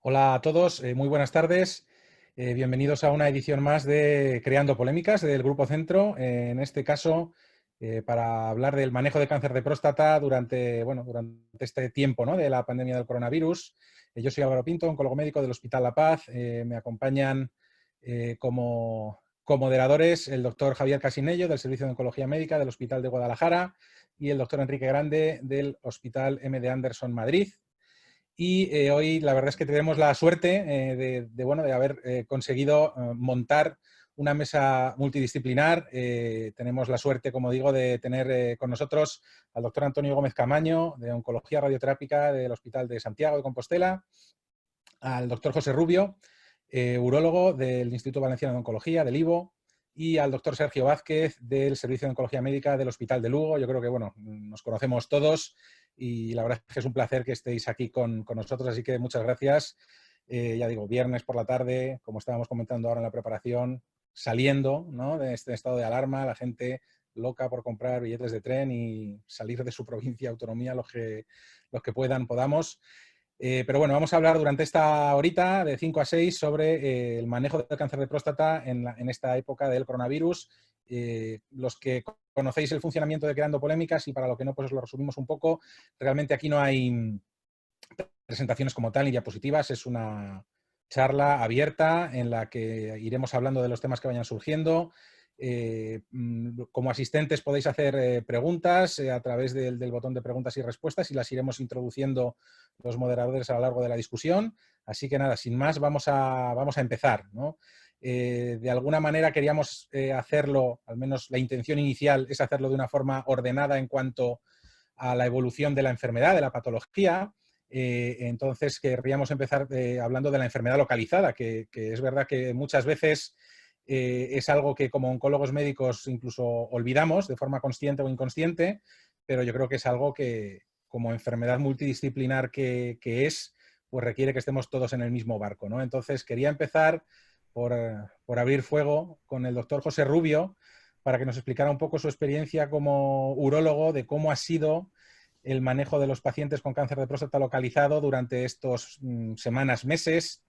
Hola a todos, muy buenas tardes. Bienvenidos a una edición más de Creando Polémicas del Grupo Centro. En este caso, para hablar del manejo de cáncer de próstata durante este tiempo, ¿no?, de la pandemia del coronavirus. Yo soy Álvaro Pinto, oncólogo médico del Hospital La Paz. Me acompañan como moderadores el doctor Javier Casinello, del Servicio de Oncología Médica del Hospital de Guadalajara, y el doctor Enrique Grande, del Hospital M.D. Anderson Madrid. Y hoy la verdad es que tenemos la suerte de haber conseguido montar una mesa multidisciplinar. Tenemos la suerte, como digo, de tener con nosotros al doctor Antonio Gómez Camaño, de Oncología Radioterápica del Hospital de Santiago de Compostela, al doctor José Rubio, urólogo del Instituto Valenciano de Oncología, del IVO, y al doctor Sergio Vázquez, del Servicio de Oncología Médica del Hospital de Lugo. Yo creo que, bueno, nos conocemos todos y la verdad es que es un placer que estéis aquí con nosotros, así que muchas gracias. Ya digo, viernes por la tarde, como estábamos comentando ahora en la preparación, saliendo, ¿no?, de este estado de alarma, la gente loca por comprar billetes de tren y salir de su provincia, autonomía, los que podamos. Pero bueno, vamos a hablar durante esta horita de 5 a 6 sobre el manejo del cáncer de próstata en esta época del coronavirus. Los que conocéis el funcionamiento de Creando Polémicas y para lo que no, pues os lo resumimos un poco. Realmente aquí no hay presentaciones como tal ni diapositivas, es una charla abierta en la que iremos hablando de los temas que vayan surgiendo. Como asistentes podéis hacer preguntas a través del botón de preguntas y respuestas y las iremos introduciendo los moderadores a lo largo de la discusión. Así que nada, sin más, vamos a empezar, ¿no? De alguna manera queríamos hacerlo, al menos la intención inicial es hacerlo de una forma ordenada en cuanto a la evolución de la enfermedad, de la patología. Entonces querríamos empezar hablando de la enfermedad localizada, que es verdad que muchas veces es algo que como oncólogos médicos incluso olvidamos de forma consciente o inconsciente, pero yo creo que es algo que como enfermedad multidisciplinar que es, pues requiere que estemos todos en el mismo barco, ¿no? Entonces quería empezar por abrir fuego con el doctor José Rubio para que nos explicara un poco su experiencia como urólogo de cómo ha sido el manejo de los pacientes con cáncer de próstata localizado durante estos semanas, meses,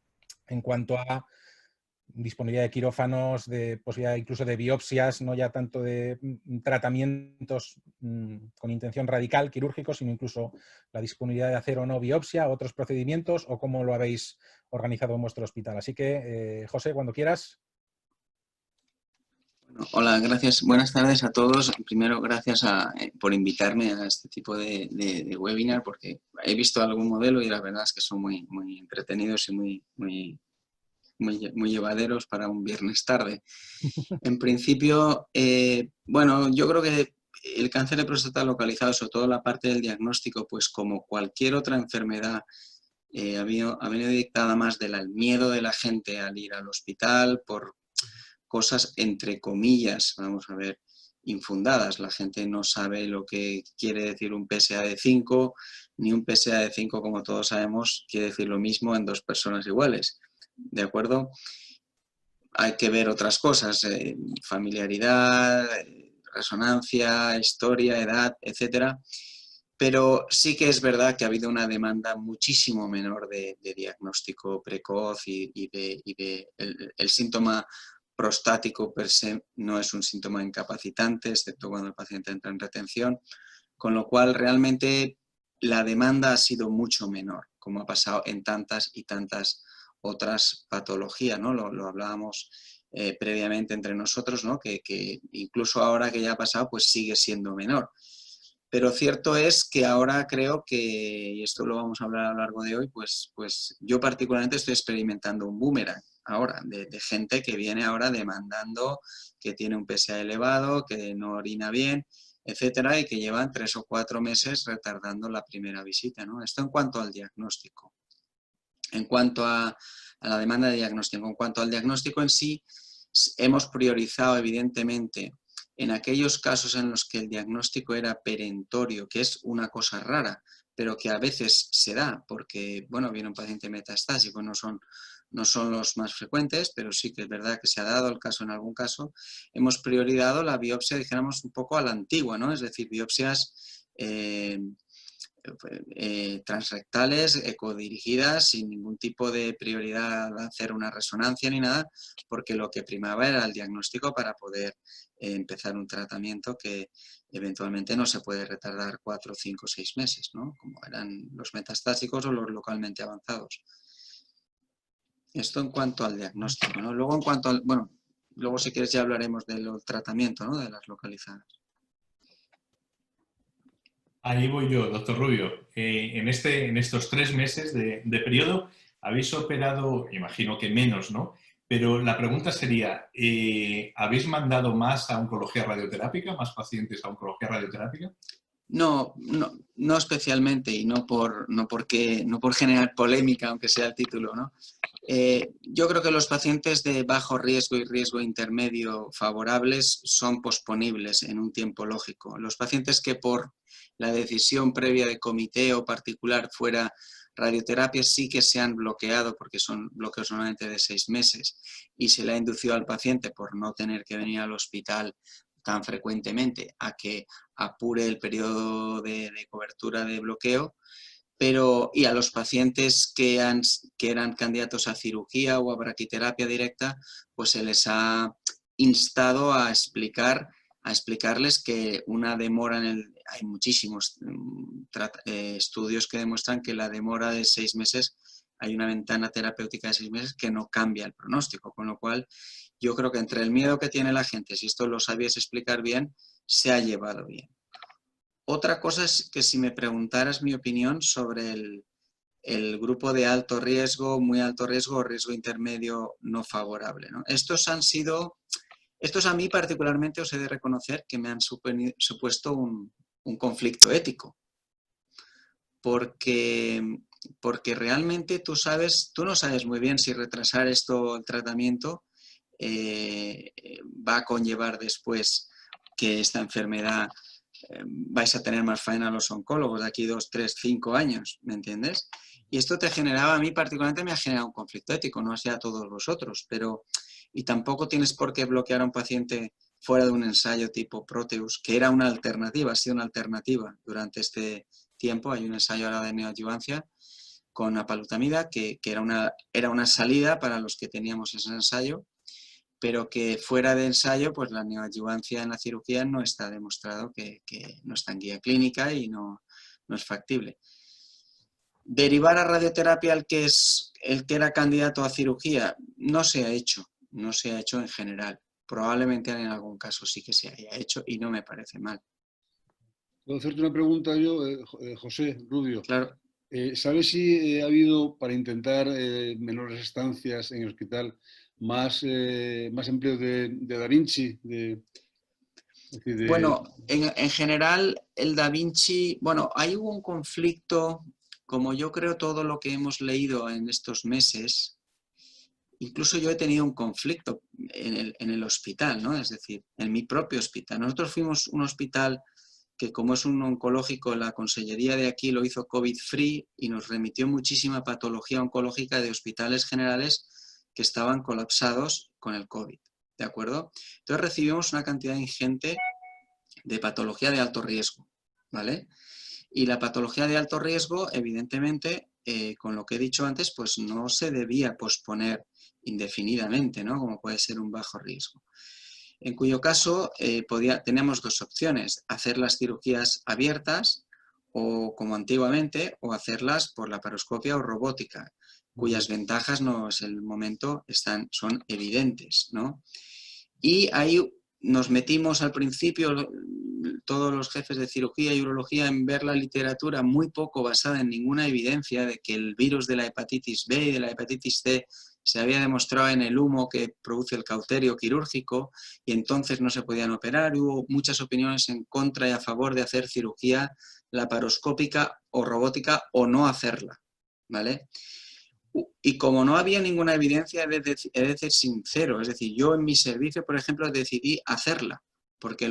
en cuanto a disponibilidad de quirófanos, de posibilidad incluso de biopsias, no ya tanto de tratamientos con intención radical, quirúrgico, sino incluso la disponibilidad de hacer o no biopsia, otros procedimientos, o cómo lo habéis organizado en vuestro hospital. Así que, José, cuando quieras. Hola, gracias. Buenas tardes a todos. Primero, gracias por invitarme a este tipo de webinar, porque he visto algún modelo y la verdad es que son muy, muy entretenidos y muy llevaderos para un viernes tarde. En principio, bueno, yo creo que el cáncer de próstata localizado, sobre todo la parte del diagnóstico, pues como cualquier otra enfermedad, ha venido dictada más del miedo de la gente al ir al hospital por cosas entre comillas, vamos a ver, infundadas. La gente no sabe lo que quiere decir un PSA de 5, ni un PSA de 5, como todos sabemos, quiere decir lo mismo en dos personas iguales. ¿De acuerdo? Hay que ver otras cosas, familiaridad, resonancia, historia, edad, etcétera. Pero sí que es verdad que ha habido una demanda muchísimo menor de diagnóstico precoz y de el síntoma prostático per se no es un síntoma incapacitante, excepto cuando el paciente entra en retención, con lo cual realmente la demanda ha sido mucho menor, como ha pasado en tantas y tantas otras patologías, ¿no? Lo hablábamos previamente entre nosotros, ¿no? Que incluso ahora que ya ha pasado, pues sigue siendo menor. Pero cierto es que ahora creo que, y esto lo vamos a hablar a lo largo de hoy, pues yo particularmente estoy experimentando un boomerang ahora, de gente que viene ahora demandando que tiene un PSA elevado, que no orina bien, etcétera, y que llevan 3 o 4 meses retardando la primera visita, ¿no? Esto en cuanto al diagnóstico. En cuanto a la demanda de diagnóstico, en cuanto al diagnóstico en sí, hemos priorizado evidentemente en aquellos casos en los que el diagnóstico era perentorio, que es una cosa rara, pero que a veces se da, porque, bueno, viene un paciente metastásico, no son los más frecuentes, pero sí que es verdad que se ha dado el caso en algún caso, hemos priorizado la biopsia, dijéramos, un poco a la antigua, ¿no? Es decir, biopsias transrectales, ecodirigidas, sin ningún tipo de prioridad de hacer una resonancia ni nada, porque lo que primaba era el diagnóstico para poder empezar un tratamiento que eventualmente no se puede retardar 4, 5, 6 meses, ¿no? Como eran los metastásicos o los localmente avanzados. Esto en cuanto al diagnóstico, ¿no? Luego en cuanto al, bueno, luego si quieres ya hablaremos del tratamiento, ¿no? De las localizadas. Ahí voy yo, doctor Rubio. En estos 3 meses de periodo habéis operado, imagino que menos, ¿no? Pero la pregunta sería, ¿habéis mandado más a oncología radioterápica, más pacientes a oncología radioterápica? No, no especialmente, y no por generar polémica, aunque sea el título, ¿no? Yo creo que los pacientes de bajo riesgo y riesgo intermedio favorables son posponibles en un tiempo lógico. Los pacientes que por la decisión previa de comité o particular fuera radioterapia sí que se han bloqueado, porque son bloqueos normalmente de 6 meses, y se le ha inducido al paciente por no tener que venir al hospital tan frecuentemente a que apure el periodo de cobertura de bloqueo. Y a los pacientes que eran candidatos a cirugía o a braquiterapia directa, pues se les ha instado a explicarles que una demora hay muchísimos estudios que demuestran que la demora de 6 meses, hay una ventana terapéutica de 6 meses que no cambia el pronóstico, con lo cual yo creo que entre el miedo que tiene la gente, si esto lo sabías explicar bien, se ha llevado bien. Otra cosa es que si me preguntaras mi opinión sobre el grupo de alto riesgo, muy alto riesgo o riesgo intermedio no favorable, ¿no? Estos a mí particularmente os he de reconocer que me han supuesto un conflicto ético. Porque realmente tú no sabes muy bien si retrasar el tratamiento va a conllevar después que esta enfermedad vais a tener más faena a los oncólogos de aquí 2, 3, 5 años, ¿me entiendes? Y esto a mí particularmente me ha generado un conflicto ético, no sé a todos vosotros, y tampoco tienes por qué bloquear a un paciente fuera de un ensayo tipo Proteus, que era una alternativa, ha sido una alternativa durante este tiempo. Hay un ensayo ahora de neoadjuvancia con apalutamida que era una salida para los que teníamos ese ensayo, pero que fuera de ensayo, pues la neoadjuvancia en la cirugía no está demostrado que no está en guía clínica y no es factible. Derivar a radioterapia el que era candidato a cirugía no se ha hecho en general. Probablemente en algún caso sí que se haya hecho y no me parece mal. ¿Puedo hacerte una pregunta yo, José Rubio? Claro. ¿Sabes si ha habido, para intentar menores estancias en el hospital, más empleo de Da Vinci? Bueno, en general el Da Vinci, bueno, ahí hubo un conflicto, como yo creo todo lo que hemos leído en estos meses, incluso yo he tenido un conflicto en el hospital, ¿no? Es decir, en mi propio hospital. Nosotros fuimos un hospital que, como es un oncológico, la consellería de aquí lo hizo COVID-free y nos remitió muchísima patología oncológica de hospitales generales que estaban colapsados con el COVID, ¿de acuerdo? Entonces recibimos una cantidad ingente de patología de alto riesgo, ¿vale? Y la patología de alto riesgo, evidentemente, con lo que he dicho antes, pues no se debía posponer indefinidamente, ¿no? Como puede ser un bajo riesgo. En cuyo caso teníamos 2 opciones: hacer las cirugías abiertas o como antiguamente, o hacerlas por laparoscopia o robótica, cuyas ventajas no es el momento, son evidentes, ¿no? Y ahí nos metimos al principio, todos los jefes de cirugía y urología, en ver la literatura muy poco basada en ninguna evidencia de que el virus de la hepatitis B y de la hepatitis C se había demostrado en el humo que produce el cauterio quirúrgico y entonces no se podían operar. Hubo muchas opiniones en contra y a favor de hacer cirugía laparoscópica o robótica o no hacerla, ¿vale? Y como no había ninguna evidencia, he de ser sincero, es decir, yo en mi servicio, por ejemplo, decidí hacerla, porque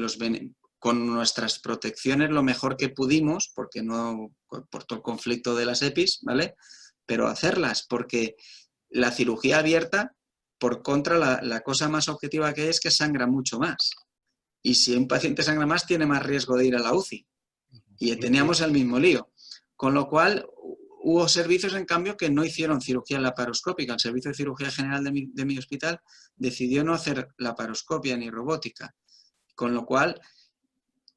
con nuestras protecciones lo mejor que pudimos, porque no por todo el conflicto de las EPIs, ¿vale? Pero hacerlas, porque la cirugía abierta, por contra, la cosa más objetiva que es que sangra mucho más. Y si un paciente sangra más, tiene más riesgo de ir a la UCI. Y teníamos el mismo lío. Con lo cual, hubo servicios, en cambio, que no hicieron cirugía laparoscópica. El Servicio de Cirugía General de mi hospital decidió no hacer laparoscopia ni robótica. Con lo cual,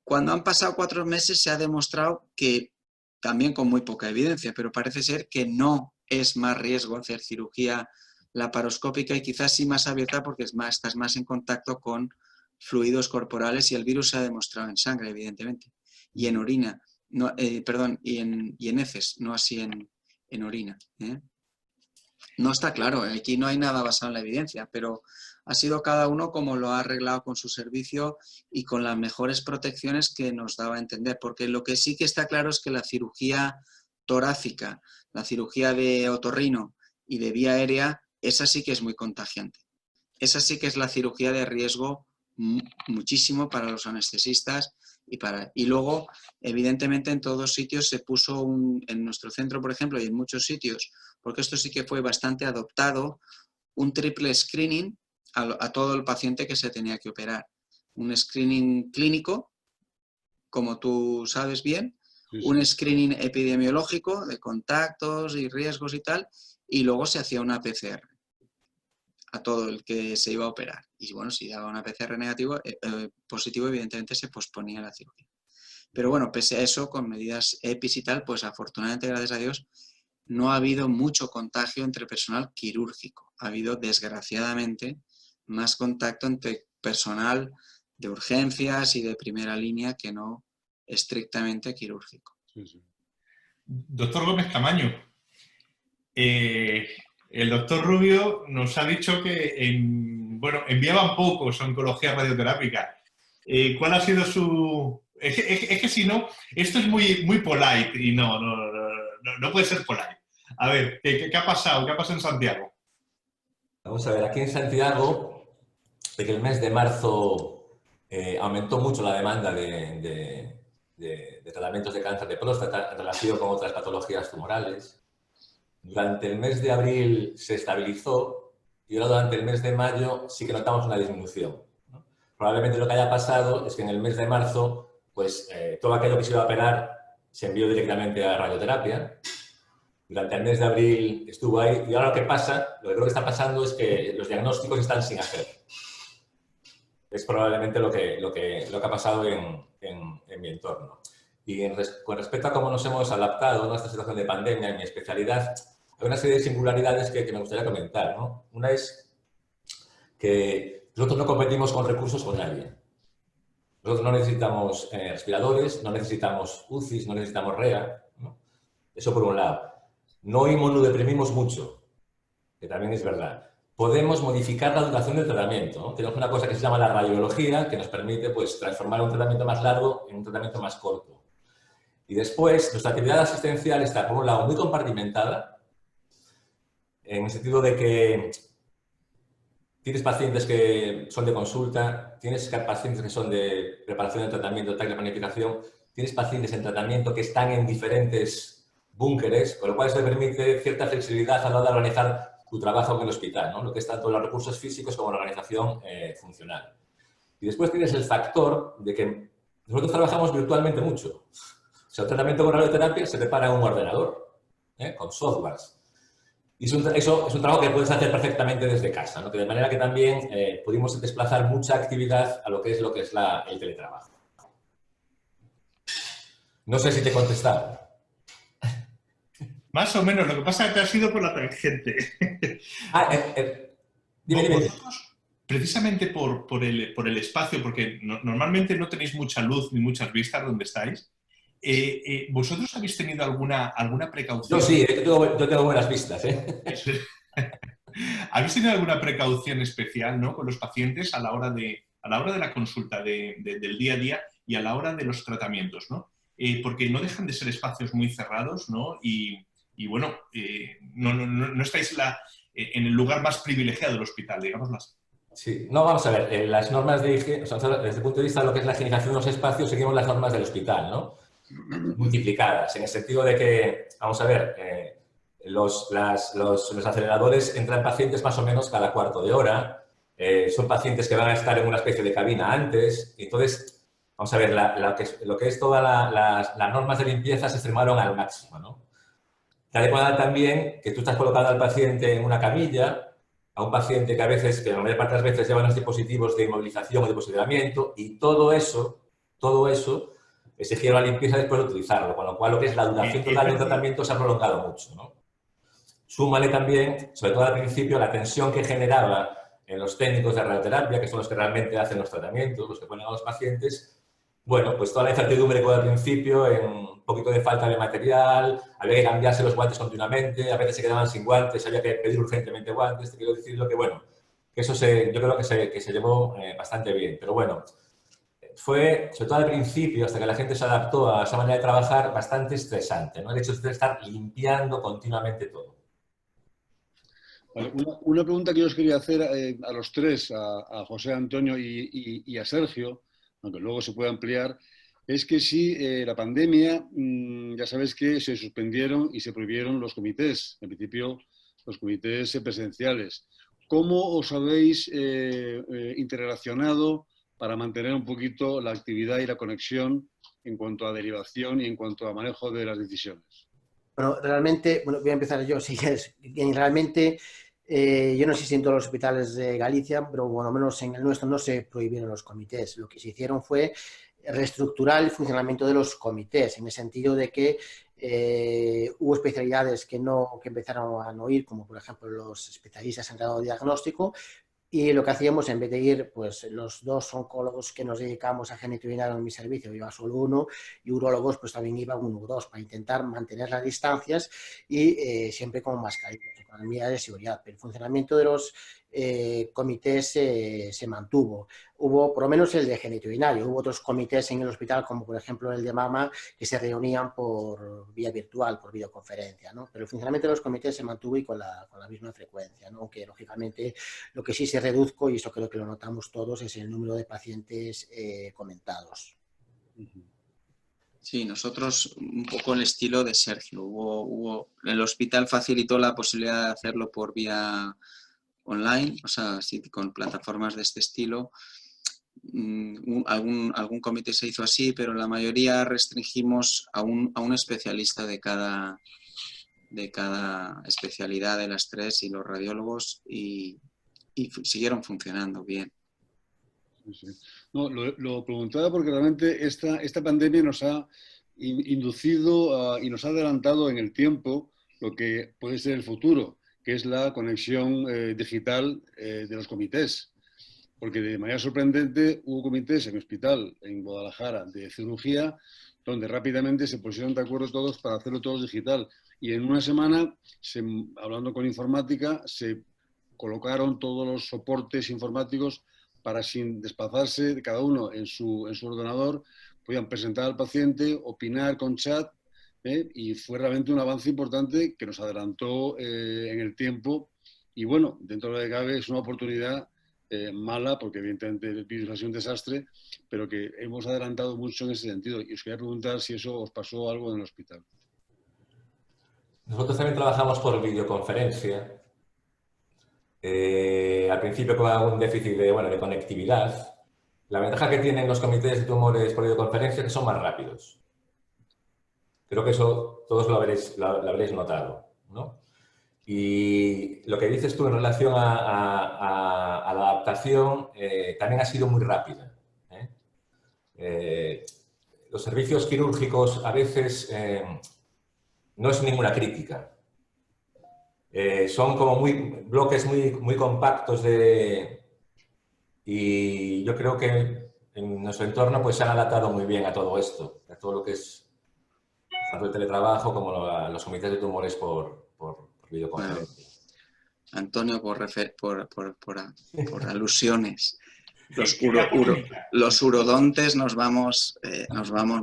cuando han pasado 4 meses se ha demostrado que, también con muy poca evidencia, pero parece ser que no es más riesgo hacer cirugía laparoscópica y quizás sí más abierta porque estás más en contacto con fluidos corporales y el virus se ha demostrado en sangre, evidentemente, y en orina, no, y en heces, no así en orina. No está claro, aquí no hay nada basado en la evidencia, pero ha sido cada uno como lo ha arreglado con su servicio y con las mejores protecciones que nos daba a entender, porque lo que sí que está claro es que la cirugía torácica, la cirugía de otorrino y de vía aérea, esa sí que es muy contagiante. Esa sí que es la cirugía de riesgo muchísimo para los anestesistas y luego, evidentemente, en todos sitios se puso en nuestro centro, por ejemplo, y en muchos sitios, porque esto sí que fue bastante adoptado, un triple screening a todo el paciente que se tenía que operar. Un screening clínico, como tú sabes bien, sí. Un screening epidemiológico de contactos y riesgos y tal, y luego se hacía una PCR a todo el que se iba a operar. Y bueno, si daba una PCR positivo, evidentemente se posponía la cirugía. Pero bueno, pese a eso, con medidas EPIs y tal, pues afortunadamente, gracias a Dios, no ha habido mucho contagio entre personal quirúrgico. Ha habido, desgraciadamente, más contacto entre personal de urgencias y de primera línea que no estrictamente quirúrgico. Sí, sí. Doctor Gómez Camaño, el doctor Rubio nos ha dicho que enviaban pocos a oncología radioterápica. ¿Cuál ha sido su...? Es que si no, esto es muy polite y no puede ser polite. A ver, ¿qué ha pasado? ¿Qué ha pasado en Santiago? Vamos a ver, aquí en Santiago, de que el mes de marzo aumentó mucho la demanda de tratamientos de cáncer de próstata en relación con otras patologías tumorales. Durante el mes de abril se estabilizó y ahora durante el mes de mayo sí que notamos una disminución, ¿no? Probablemente lo que haya pasado es que en el mes de marzo, pues todo aquello que se iba a operar se envió directamente a radioterapia. Durante el mes de abril estuvo ahí y ahora lo que pasa, lo que creo que está pasando es que los diagnósticos están sin hacer. Es probablemente lo que ha pasado en mi entorno. Y con respecto a cómo nos hemos adaptado a esta situación de pandemia, en mi especialidad, hay una serie de singularidades que me gustaría comentar, ¿no? Una es que nosotros no competimos con recursos con nadie. Nosotros no necesitamos respiradores, no necesitamos UCIs, no necesitamos REA, ¿no? Eso por un lado. No inmunodeprimimos mucho, que también es verdad. Podemos modificar la duración del tratamiento, ¿no? Tenemos una cosa que se llama la radiología, que nos permite pues, transformar un tratamiento más largo en un tratamiento más corto. Y después, nuestra actividad asistencial está, por un lado, muy compartimentada, en el sentido de que tienes pacientes que son de consulta, tienes pacientes que son de preparación de tratamiento, de planificación, tienes pacientes en tratamiento que están en diferentes búnkeres, con lo cual eso te permite cierta flexibilidad a la hora de organizar tu trabajo en el hospital, ¿no? Lo que es tanto los recursos físicos como la organización funcional. Y después tienes el factor de que nosotros trabajamos virtualmente mucho. O sea, el tratamiento con radioterapia se prepara en un ordenador, con softwares. Y eso es un trabajo que puedes hacer perfectamente desde casa, ¿no? Que de manera que también pudimos desplazar mucha actividad a lo que es el teletrabajo. No sé si te he contestado. Más o menos, lo que pasa es que te has ido por la tangente. Dime. Vosotros, precisamente por el espacio, porque normalmente no tenéis mucha luz ni muchas vistas donde estáis, ¿vosotros habéis tenido alguna precaución? Yo sí, yo tengo buenas vistas, ¿eh? ¿Habéis tenido alguna precaución especial, ¿no? Con los pacientes a la hora de la consulta del día a día y a la hora de los tratamientos, ¿no? Porque no dejan de ser espacios muy cerrados, ¿no? Y bueno, no estáis en el lugar más privilegiado del hospital, digámoslo así. Sí, no, vamos a ver, las normas de higiene, o sea, desde el punto de vista de lo que es la higienización de los espacios, seguimos las normas del hospital, ¿no? Multiplicadas, en el sentido de que, vamos a ver, los aceleradores entran pacientes más o menos cada cuarto de hora, son pacientes que van a estar en una especie de cabina antes, entonces Vamos a ver, lo que es todas las normas de limpieza se extremaron al máximo, ¿no? Te de cuenta también que tú estás colocando al paciente en una camilla, a un paciente que a veces, que la mayor parte de las veces lleva unos dispositivos de inmovilización o de posicionamiento, y todo eso exigía la limpieza después de utilizarlo, con lo cual lo que es la duración total de un tratamiento se ha prolongado mucho, ¿no? Súmale también, sobre todo al principio, la tensión que generaba en los técnicos de radioterapia, que son los que realmente hacen los tratamientos, los que ponen a los pacientes. Bueno, pues toda la incertidumbre que hubo al principio, en un poquito de falta de material, había que cambiarse los guantes continuamente, a veces se quedaban sin guantes, había que pedir urgentemente guantes. Te quiero decir que bueno, que eso yo creo que se llevó bastante bien. Pero bueno, fue, sobre todo al principio, hasta que la gente se adaptó a esa manera de trabajar, bastante estresante, ¿no? El hecho de estar limpiando continuamente todo. Vale, una pregunta que yo os quería hacer a los tres, a José, Antonio y a Sergio, aunque luego se puede ampliar, es que si la pandemia, ya sabéis que se suspendieron y se prohibieron los comités, en principio los comités presenciales. ¿Cómo os habéis interrelacionado para mantener un poquito la actividad y la conexión en cuanto a derivación y en cuanto a manejo de las decisiones? Bueno, realmente, bueno, voy a empezar yo, si quieres. Realmente, yo no sé si en todos los hospitales de Galicia, pero por lo menos en el nuestro no se prohibieron los comités. Lo que se hicieron fue reestructurar el funcionamiento de los comités, en el sentido de que hubo especialidades que empezaron a no ir, como por ejemplo los especialistas en radiodiagnóstico. Y lo que hacíamos, en vez de ir, pues los dos oncólogos que nos dedicamos a genitourinario en mi servicio, iba solo uno, y urólogos pues también iban uno o dos, para intentar mantener las distancias y siempre con mascarillas, con medidas de seguridad. Pero el funcionamiento de los comités se mantuvo. Hubo, por lo menos el de genitourinario, hubo otros comités en el hospital, como por ejemplo el de mama, que se reunían por vía virtual, por videoconferencia, ¿no? Pero el funcionamiento de los comités se mantuvo y con la misma frecuencia, ¿no? Aunque lógicamente lo que sí se reduzco, y eso creo que lo notamos todos, es el número de pacientes comentados. Sí, nosotros un poco el estilo de Sergio. El hospital facilitó la posibilidad de hacerlo por vía online, o sea, sí, con plataformas de este estilo. Algún comité se hizo así, pero la mayoría restringimos a un especialista de cada especialidad de las tres y los radiólogos y siguieron funcionando bien. Sí. No, lo preguntaba porque realmente esta pandemia nos ha inducido y nos ha adelantado en el tiempo lo que puede ser el futuro, que es la conexión digital de los comités. Porque de manera sorprendente hubo comités en hospital en Guadalajara de cirugía donde rápidamente se pusieron de acuerdo todos para hacerlo todo digital. Y en una semana, hablando con informática, se colocaron todos los soportes informáticos para, sin desplazarse cada uno en su ordenador, podían presentar al paciente, opinar con chat, y fue realmente un avance importante que nos adelantó en el tiempo. Y bueno, dentro de lo que cabe es una oportunidad mala, porque evidentemente el virus ha sido un desastre, pero que hemos adelantado mucho en ese sentido. Y os quería preguntar si eso os pasó algo en el hospital. Nosotros también trabajamos por videoconferencia. Al principio con algún déficit de conectividad. La ventaja que tienen los comités de tumores por videoconferencia es que son más rápidos. Creo que eso todos lo habréis notado, ¿no? Y lo que dices tú en relación a la adaptación también ha sido muy rápida. Los servicios quirúrgicos a veces no es ninguna crítica. Son como bloques muy compactos y yo creo que en nuestro entorno pues se han adaptado muy bien a todo esto, a todo lo que es tanto el teletrabajo como los comités de tumores por videoconferencia. Bueno, Antonio, por alusiones. Los urodontes nos vamos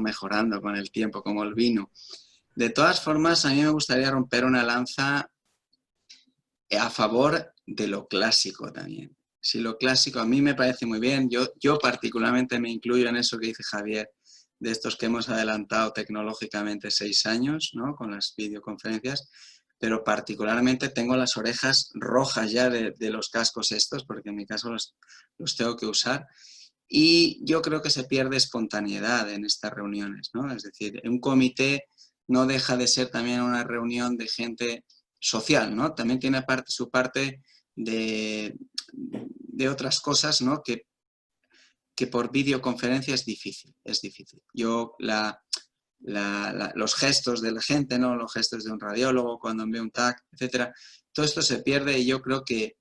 mejorando con el tiempo, como el vino. De todas formas, a mí me gustaría romper una lanza a favor de lo clásico también. Si lo clásico a mí me parece muy bien, yo particularmente me incluyo en eso que dice Javier, de estos que hemos adelantado tecnológicamente 6 años, ¿no? Con las videoconferencias, pero particularmente tengo las orejas rojas ya de los cascos estos, porque en mi caso los tengo que usar, y yo creo que se pierde espontaneidad en estas reuniones, ¿no? Es decir, un comité no deja de ser también una reunión de gente social, ¿no? También tiene su parte de otras cosas, ¿no? Que por videoconferencia es difícil, es difícil. Los gestos de la gente, ¿no? Los gestos de un radiólogo cuando envía un TAC, etcétera, todo esto se pierde y yo creo que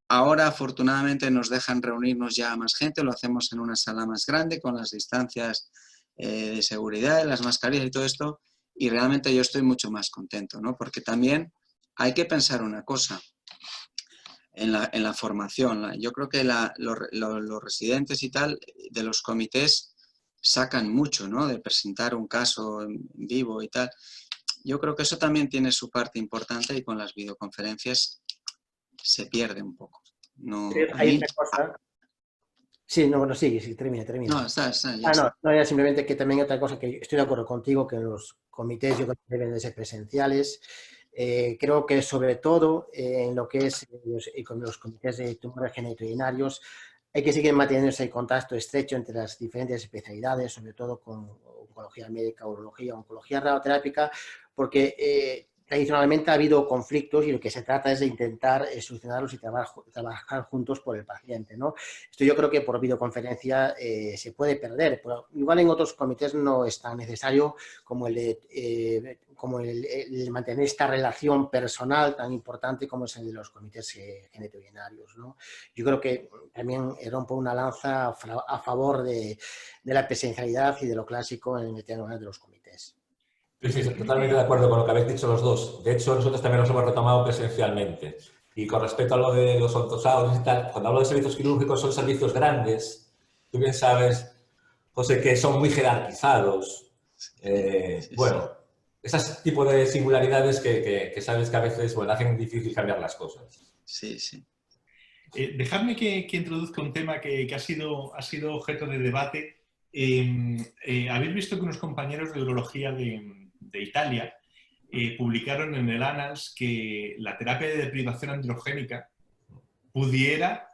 ahora afortunadamente nos dejan reunirnos ya a más gente, lo hacemos en una sala más grande con las distancias de seguridad, las mascarillas y todo esto, y realmente yo estoy mucho más contento, ¿no? Porque también hay que pensar una cosa en la formación. Yo creo que los residentes y tal de los comités sacan mucho, ¿no? De presentar un caso en vivo y tal. Yo creo que eso también tiene su parte importante y con las videoconferencias se pierde un poco. No, hay otra cosa. Sí, no, bueno, sí, termina. No, está, ya está. No, era simplemente que también otra cosa que estoy de acuerdo contigo, que los comités yo creo que deben de ser presenciales. Creo que sobre todo en lo que es con los comités de tumores genitourinarios hay que seguir manteniendo ese contacto estrecho entre las diferentes especialidades, sobre todo con oncología médica, urología, oncología radioterápica, porque tradicionalmente ha habido conflictos y lo que se trata es de intentar solucionarlos y trabajar juntos por el paciente, ¿no? Esto yo creo que por videoconferencia se puede perder, pero igual en otros comités no es tan necesario como el mantener esta relación personal tan importante como es el de los comités genitourinarios, ¿no? Yo creo que también rompo una lanza a favor de la presencialidad y de lo clásico en el tema de los comités. Sí, totalmente de acuerdo con lo que habéis dicho los dos. De hecho, nosotros también nos hemos retomado presencialmente. Y con respecto a lo de los ortosaurios y tal, cuando hablo de servicios quirúrgicos son servicios grandes. Tú bien sabes, José, que son muy jerarquizados. Bueno, ese tipo de singularidades que sabes que a veces hacen difícil cambiar las cosas. Sí, sí. Dejadme que introduzca un tema que ha sido objeto de debate. Habéis visto que unos compañeros de urología de Italia publicaron en el Annals que la terapia de deprivación androgénica pudiera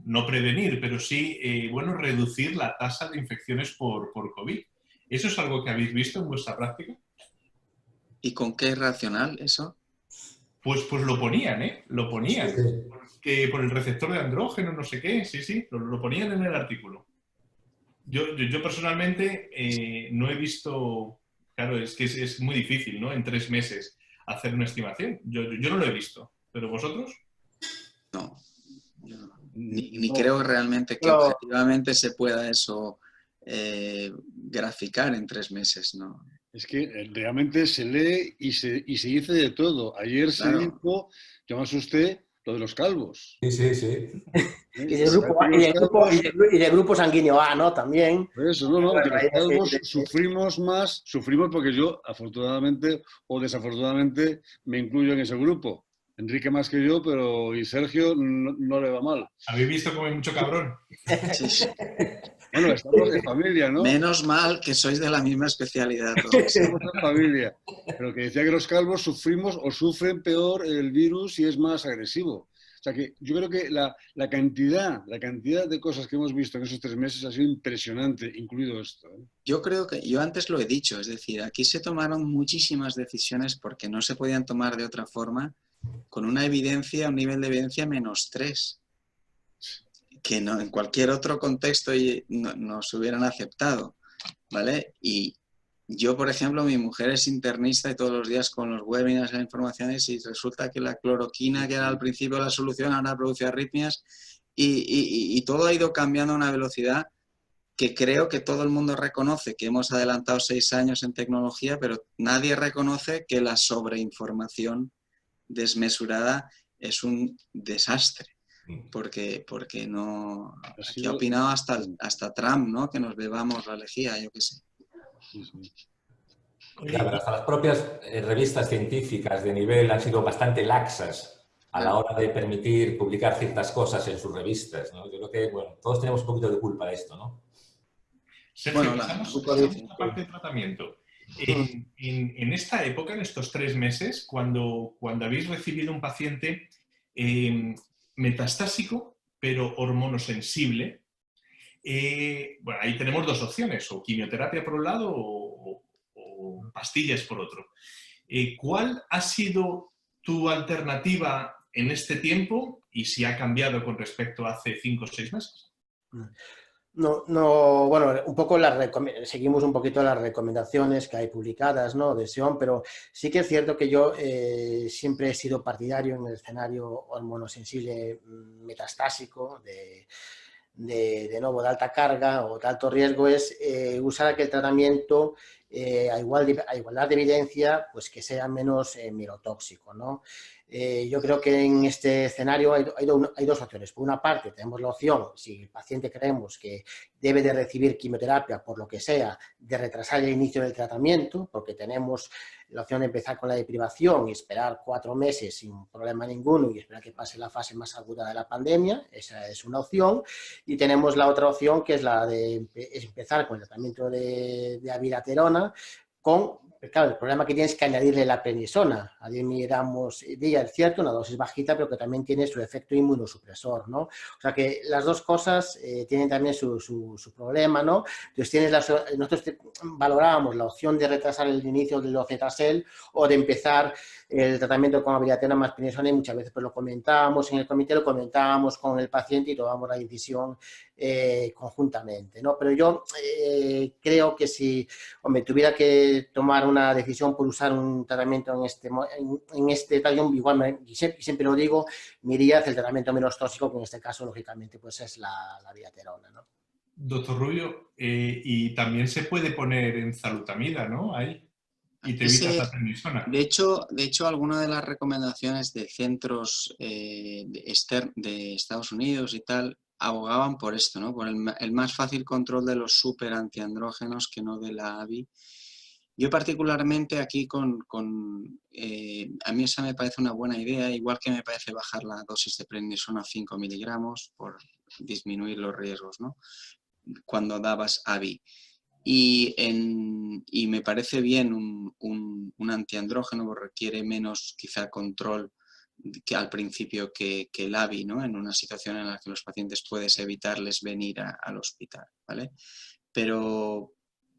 no prevenir, pero sí reducir la tasa de infecciones por COVID. ¿Eso es algo que habéis visto en vuestra práctica? ¿Y con qué es racional eso? Pues lo ponían, ¿eh? Lo ponían. Sí. Que por el receptor de andrógeno, no sé qué, sí, lo ponían en el artículo. Yo personalmente no he visto, claro, es que es muy difícil, ¿no? En 3 meses hacer una estimación. Yo no lo he visto, ¿pero vosotros? No, ni creo realmente que objetivamente se pueda eso graficar en 3 meses, ¿no? Es que realmente se lee y se dice de todo. Ayer claro. Se dijo, yo me asusté, lo de los calvos. Sí. Y del grupo sanguíneo A, ¿no? También. Por eso, no, que los calvos sufrimos porque yo, afortunadamente o desafortunadamente, me incluyo en ese grupo. Enrique más que yo, pero y Sergio no le va mal. ¿Habéis visto cómo hay mucho cabrón? Sí. Bueno, estamos de familia, ¿no? Menos mal que sois de la misma especialidad. Estamos de familia. Pero que decía que los calvos sufrimos o sufren peor el virus y es más agresivo. O sea que yo creo que la cantidad de cosas que hemos visto en esos 3 meses ha sido impresionante, incluido esto. Yo creo que, yo antes lo he dicho, es decir, aquí se tomaron muchísimas decisiones porque no se podían tomar de otra forma, con una evidencia, un nivel de evidencia -3, que no, en cualquier otro contexto no se hubieran aceptado, ¿vale? Y yo, por ejemplo, mi mujer es internista y todos los días con los webinars e informaciones y resulta que la cloroquina, que era al principio la solución, ahora produce arritmias y todo ha ido cambiando a una velocidad que creo que todo el mundo reconoce que hemos adelantado 6 años en tecnología, pero nadie reconoce que la sobreinformación desmesurada es un desastre. Porque no... Aquí ha opinado hasta Trump, ¿no? Que nos bebamos la lejía, yo qué sé. Claro, hasta las propias revistas científicas de nivel han sido bastante laxas a la hora de permitir publicar ciertas cosas en sus revistas, ¿no? Yo creo que, todos tenemos un poquito de culpa de esto, ¿no? Sergio, pasamos a la parte de tratamiento. En esta época, en estos 3 meses, cuando habéis recibido un paciente metastásico, pero hormonosensible, bueno, ahí tenemos dos opciones, o quimioterapia por un lado o pastillas por otro. ¿Cuál ha sido tu alternativa en este tiempo y si ha cambiado con respecto a hace 5 o 6 meses? No, no, bueno, un poco seguimos un poquito las recomendaciones que hay publicadas, ¿no? De SEOM, pero sí que es cierto que yo siempre he sido partidario en el escenario hormonosensible metastásico de nuevo de alta carga o de alto riesgo, es usar aquel tratamiento a igualdad de evidencia, pues que sea menos mirotóxico, ¿no? Yo creo que en este escenario hay dos opciones. Por una parte, tenemos la opción, si el paciente creemos que debe de recibir quimioterapia por lo que sea, de retrasar el inicio del tratamiento, porque tenemos la opción de empezar con la deprivación y esperar 4 meses sin problema ninguno y esperar que pase la fase más aguda de la pandemia. Esa es una opción. Y tenemos la otra opción, que es la de empezar con el tratamiento de abiraterona claro, el problema que tienes es que añadirle la prednisona a 10 miligramos día, es cierto, una dosis bajita, pero que también tiene su efecto inmunosupresor, ¿no? O sea que las dos cosas tienen también su problema, ¿no? Entonces nosotros valorábamos la opción de retrasar el inicio del Docetaxel o de empezar el tratamiento con abiraterona más prednisona, y muchas veces pues lo comentábamos en el comité, lo comentábamos con el paciente y tomamos la decisión conjuntamente, ¿no? Pero yo creo que si tuviera que tomar una decisión por usar un tratamiento en este tallo, igual, y siempre lo digo, me iría hacia el tratamiento menos tóxico, que en este caso, lógicamente, pues es la abiraterona, ¿no? Doctor Rubio, y también se puede poner enzalutamida, ¿no? Ahí. Y te evitas la prednisona. De hecho, algunas de las recomendaciones de centros de Estados Unidos y tal abogaban por esto, ¿no? Por el más fácil control de los super antiandrógenos que no de la ABI. Yo particularmente aquí a mí esa me parece una buena idea, igual que me parece bajar la dosis de prednisona a 5 miligramos por disminuir los riesgos, ¿no? Cuando dabas ABI. Y me parece bien un antiandrógeno, porque requiere menos quizá control que al principio que el ABI, ¿no? En una situación en la que los pacientes puedes evitarles venir al hospital, ¿vale? Pero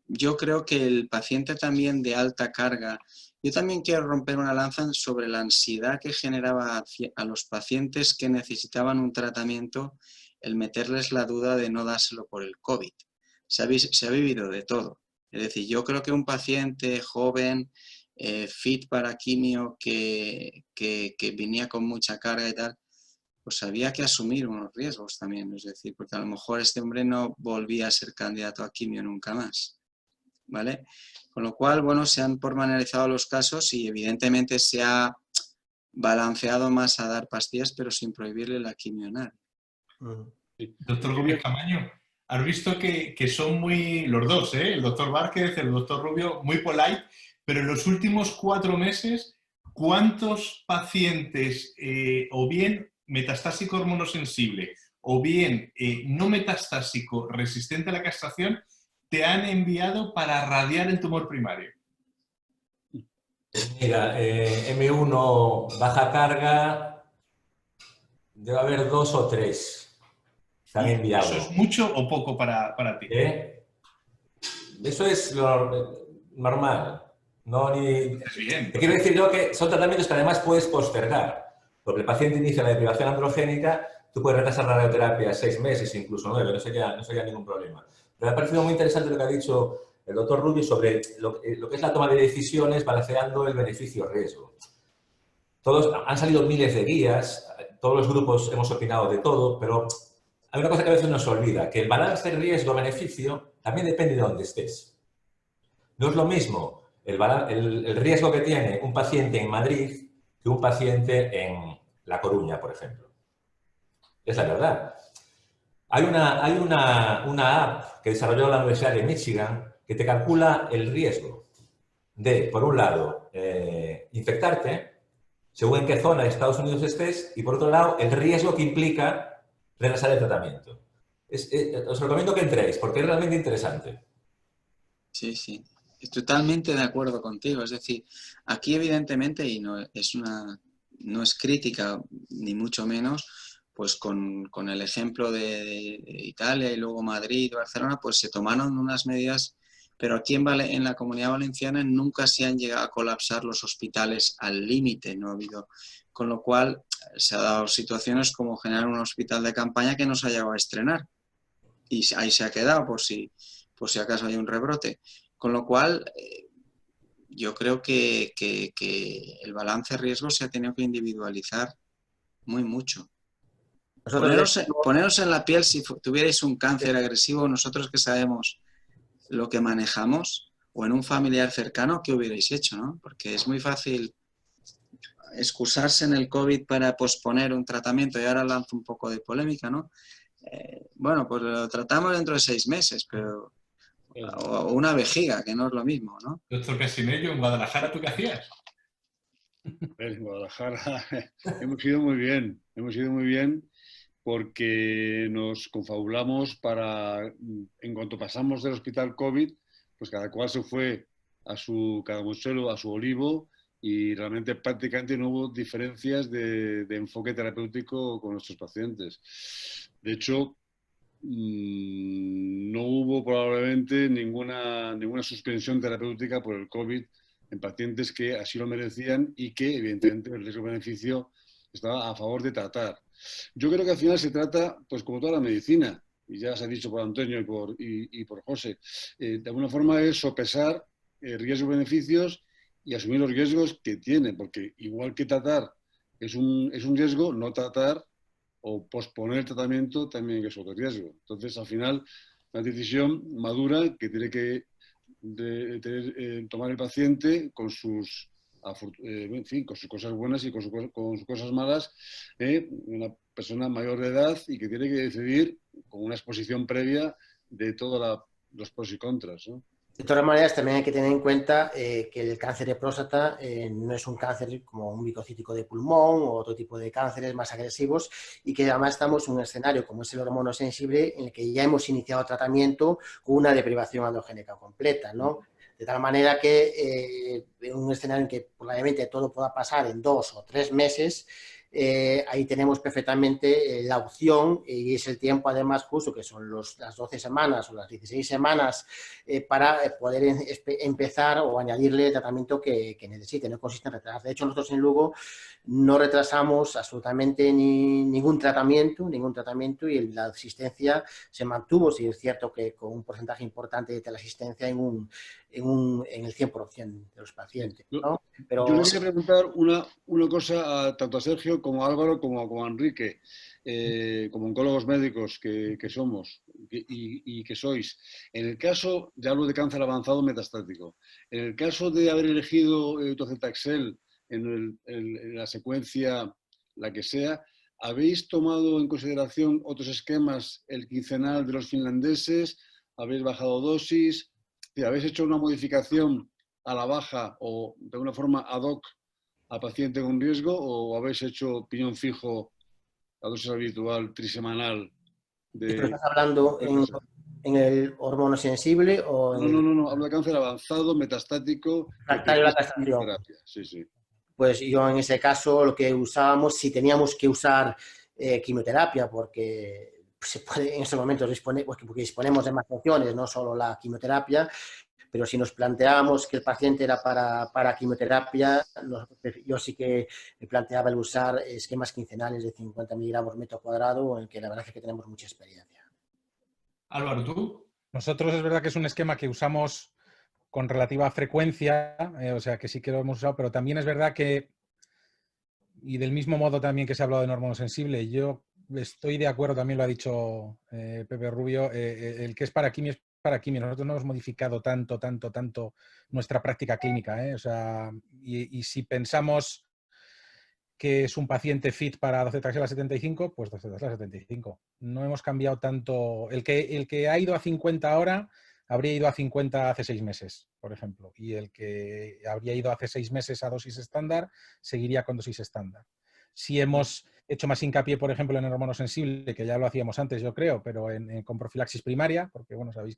yo creo que el paciente también de alta carga, yo también quiero romper una lanza sobre la ansiedad que generaba a los pacientes que necesitaban un tratamiento el meterles la duda de no dárselo por el COVID. Se ha vivido de todo. Es decir, yo creo que un paciente joven, fit para quimio, que venía con mucha carga y tal, pues había que asumir unos riesgos también. Es decir, porque a lo mejor este hombre no volvía a ser candidato a quimio nunca más, ¿vale? Con lo cual, bueno, se han pormenorizado los casos y evidentemente se ha balanceado más a dar pastillas, pero sin prohibirle la quimio a nadie. Doctor Gómez Camaño, has visto que son muy, los dos, el doctor Vázquez, el doctor Rubio, muy polite, pero en los últimos 4 meses, ¿cuántos pacientes o bien metastásico hormonosensible o bien no metastásico resistente a la castración te han enviado para radiar el tumor primario? Mira, M1 baja carga, debe haber 2 o 3. Se han enviado. ¿Eso es mucho o poco para ti? Eso es lo normal. No, Es bien. Te quiero decir yo que son tratamientos que además puedes postergar. Porque el paciente inicia la deprivación androgénica, tú puedes retrasar la radioterapia 6 meses, incluso 9, no sería ningún problema. Pero me ha parecido muy interesante lo que ha dicho el doctor Rubio sobre lo que es la toma de decisiones balanceando el beneficio-riesgo. Han salido miles de guías, todos los grupos hemos opinado de todo, pero hay una cosa que a veces nos olvida, que el balance riesgo-beneficio también depende de dónde estés. No es lo mismo el riesgo que tiene un paciente en Madrid que un paciente en La Coruña, por ejemplo. Es la verdad. Hay una app que desarrolló la Universidad de Michigan que te calcula el riesgo de, por un lado, infectarte, según en qué zona de Estados Unidos estés, y por otro lado, el riesgo que implica retrasar el tratamiento. Os recomiendo que entréis, porque es realmente interesante. Sí, sí. Estoy totalmente de acuerdo contigo. Es decir, aquí evidentemente, y no es crítica, ni mucho menos, pues con el ejemplo de Italia y luego Madrid y Barcelona, pues se tomaron unas medidas, pero aquí en la Comunidad Valenciana nunca se han llegado a colapsar los hospitales al límite, no ha habido, con lo cual se han dado situaciones como generar un hospital de campaña que no se ha llegado a estrenar y ahí se ha quedado por si acaso hay un rebrote, con lo cual yo creo que el balance riesgo se ha tenido que individualizar mucho. Poneros en la piel si tuvierais un cáncer agresivo, nosotros que sabemos lo que manejamos, o en un familiar cercano, ¿qué hubierais hecho, no? Porque es muy fácil excusarse en el COVID para posponer un tratamiento, y ahora lanzo un poco de polémica, ¿no? Bueno, pues lo tratamos dentro de 6 meses, pero o una vejiga, que no es lo mismo, ¿no? Doctor Casinello, en Guadalajara, ¿tú qué hacías? En Guadalajara hemos ido muy bien porque nos confabulamos para, en cuanto pasamos del hospital COVID, pues cada cual se fue a su cadamuchelo, a su olivo, y realmente prácticamente no hubo diferencias de enfoque terapéutico con nuestros pacientes. De hecho, no hubo probablemente ninguna suspensión terapéutica por el COVID en pacientes que así lo merecían y que, evidentemente, el riesgo-beneficio estaba a favor de tratar. Yo creo que al final se trata, pues como toda la medicina, y ya se ha dicho por Antonio y por José, de alguna forma es sopesar riesgos-beneficios y asumir los riesgos que tiene, porque igual que tratar es un riesgo, no tratar o posponer el tratamiento también es otro riesgo. Entonces, al final, una decisión madura que tiene que tomar el paciente con sus, en fin, con sus cosas buenas y con sus cosas malas, una persona mayor de edad y que tiene que decidir con una exposición previa de todos los pros y contras, ¿no? De todas maneras, también hay que tener en cuenta que el cáncer de próstata no es un cáncer como un micocítico de pulmón o otro tipo de cánceres más agresivos, y que además estamos en un escenario como es el hormonosensible en el que ya hemos iniciado tratamiento con una deprivación androgénica completa, ¿no? De tal manera que en un escenario en que probablemente todo pueda pasar en 2 o 3 meses, ahí tenemos perfectamente la opción, y es el tiempo además justo, que son las 12 semanas o las 16 semanas, para poder empezar o añadirle el tratamiento que necesite. No consiste en retrasar. De hecho, nosotros en Lugo no retrasamos absolutamente ningún tratamiento, y la asistencia se mantuvo. Sí, es cierto que con un porcentaje importante de la asistencia en el 100% de los pacientes, ¿no? Pero yo le quería preguntar una cosa tanto a Sergio como a Álvaro como a Enrique, como oncólogos médicos que somos y que sois. En el caso, ya hablo de cáncer avanzado metastático, en el caso de haber elegido docetaxel en la secuencia, la que sea, ¿habéis tomado en consideración otros esquemas, el quincenal de los finlandeses? ¿Habéis bajado dosis? ¿Habéis hecho una modificación a la baja o de una forma ad hoc a paciente con riesgo, o habéis hecho piñón fijo a dosis habitual trisemanal? ¿Estás hablando en el hormonosensible o en el...? No, hablo de cáncer avanzado, metastático, Refractario a la castración. terapia. Sí. Pues yo en ese caso lo que usábamos, si teníamos que usar quimioterapia, porque se puede en estos momentos porque disponemos de más opciones, no solo la quimioterapia, pero si nos planteábamos que el paciente era para quimioterapia, yo sí que me planteaba el usar esquemas quincenales de 50 miligramos metro cuadrado, en el que la verdad es que tenemos mucha experiencia. Álvaro, ¿tú? Nosotros es verdad que es un esquema que usamos con relativa frecuencia, o sea que sí que lo hemos usado, pero también es verdad que, y del mismo modo también que se ha hablado de hormonosensible, yo estoy de acuerdo, también lo ha dicho Pepe Rubio, el que es para quimio es para quimio. Nosotros no hemos modificado tanto nuestra práctica clínica, o sea, y si pensamos que es un paciente fit para docetaxel a 75, pues docetaxel a 75. No hemos cambiado tanto. El que ha ido a 50 ahora habría ido a 50 hace 6 meses, por ejemplo. Y el que habría ido hace 6 meses a dosis estándar, seguiría con dosis estándar. Si hemos hecho más hincapié, por ejemplo, en el hormonosensible, que ya lo hacíamos antes, yo creo, pero con profilaxis primaria, porque, bueno, sabéis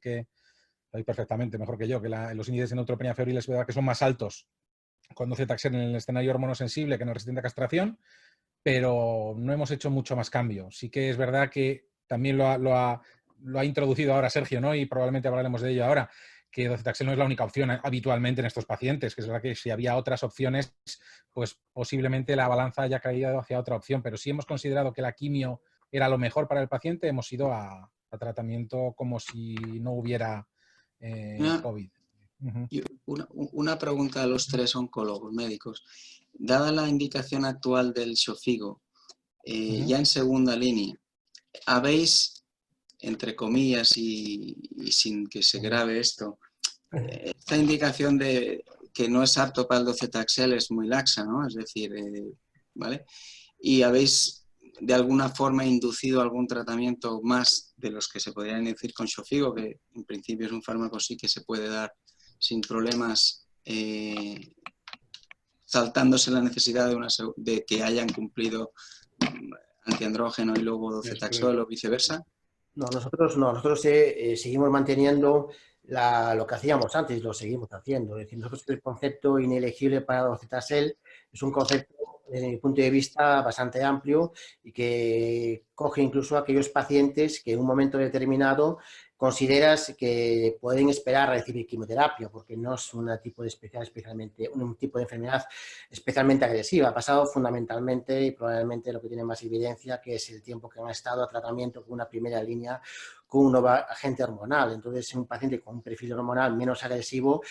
perfectamente, mejor que yo, que los índices de neutropenia febril es verdad que son más altos con docetaxel en el escenario hormonosensible que en el resistente a castración, pero no hemos hecho mucho más cambio. Sí que es verdad que también lo ha introducido ahora Sergio, ¿no? Y probablemente hablaremos de ello ahora, que docetaxel no es la única opción habitualmente en estos pacientes, que es verdad que si había otras opciones, pues posiblemente la balanza haya caído hacia otra opción, pero si hemos considerado que la quimio era lo mejor para el paciente, hemos ido a tratamiento como si no hubiera COVID. Una pregunta a los tres oncólogos médicos. Dada la indicación actual del Xofigo, ya en segunda línea, ¿habéis, entre comillas y sin que se grave esto, esta indicación de que no es apto para el docetaxel es muy laxa, ¿no? Es decir, ¿vale? ¿Y habéis de alguna forma inducido algún tratamiento más de los que se podrían inducir con Xofigo, que en principio es un fármaco sí que se puede dar sin problemas, saltándose la necesidad de que hayan cumplido antiandrógeno y luego docetaxel o viceversa? No, nosotros seguimos manteniendo lo que hacíamos antes y lo seguimos haciendo. Es decir, nosotros el concepto inelegible para docetaxel es un concepto, desde mi punto de vista, bastante amplio y que coge incluso a aquellos pacientes que en un momento determinado consideras que pueden esperar a recibir quimioterapia, porque no es un tipo de enfermedad especialmente agresiva. Ha pasado fundamentalmente y probablemente lo que tiene más evidencia, que es el tiempo que han estado a tratamiento con una primera línea con un nuevo agente hormonal. Entonces, un paciente con un perfil hormonal menos agresivo,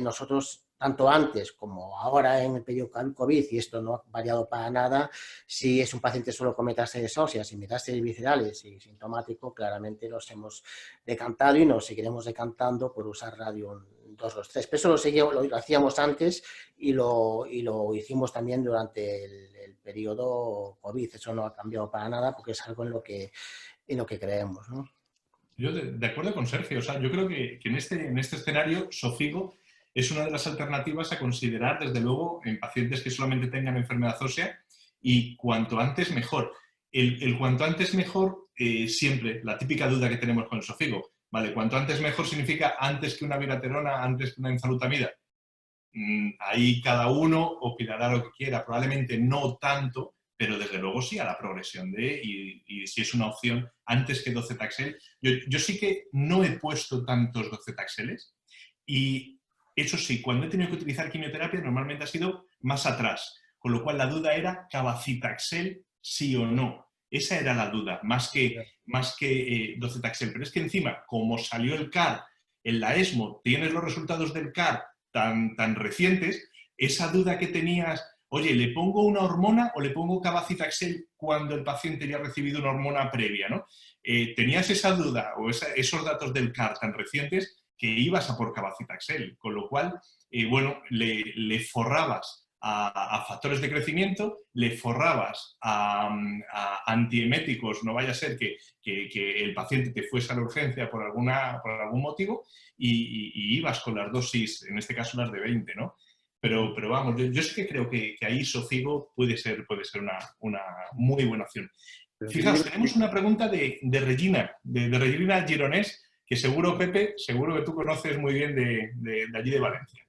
nosotros, tanto antes como ahora en el periodo COVID, y esto no ha variado para nada, si es un paciente solo con metástasis óseas y metástasis viscerales y sintomático, claramente nos hemos decantado y nos seguiremos decantando por usar radium 223. Pero eso lo hacíamos antes y lo hicimos también durante el periodo COVID. Eso no ha cambiado para nada porque es algo en lo que creemos, ¿no? Yo de acuerdo con Sergio. O sea, yo creo que en este escenario Xofigo es una de las alternativas a considerar, desde luego, en pacientes que solamente tengan enfermedad ósea, y cuanto antes mejor. El cuanto antes mejor, siempre, la típica duda que tenemos con el Xofigo, ¿vale? Cuanto antes mejor significa antes que una viraterona, antes que una enzalutamida. Ahí cada uno opinará lo que quiera, probablemente no tanto, pero desde luego sí a la progresión y si es una opción antes que docetaxel. Yo sí que no he puesto tantos docetaxeles y eso sí, cuando he tenido que utilizar quimioterapia normalmente ha sido más atrás, con lo cual la duda era cabazitaxel sí o no. Esa era la duda, más que docetaxel. Pero es que encima, como salió el CAR en la ESMO, tienes los resultados del CAR tan recientes, esa duda que tenías, oye, ¿le pongo una hormona o le pongo cabazitaxel cuando el paciente ya ha recibido una hormona previa, ¿no? Tenías esa duda o esos datos del CAR tan recientes que ibas a por cabazitaxel, con lo cual, bueno, le forrabas a factores de crecimiento, le forrabas a antieméticos, no vaya a ser que el paciente te fuese a la urgencia por algún motivo, y ibas con las dosis, en este caso las de 20, ¿no? Pero vamos, yo sí que creo que ahí Xofigo puede ser una muy buena opción. Fijaos, tenemos una pregunta de Regina, de Regina Gironés, que seguro, Pepe, seguro que tú conoces muy bien de allí de Valencia.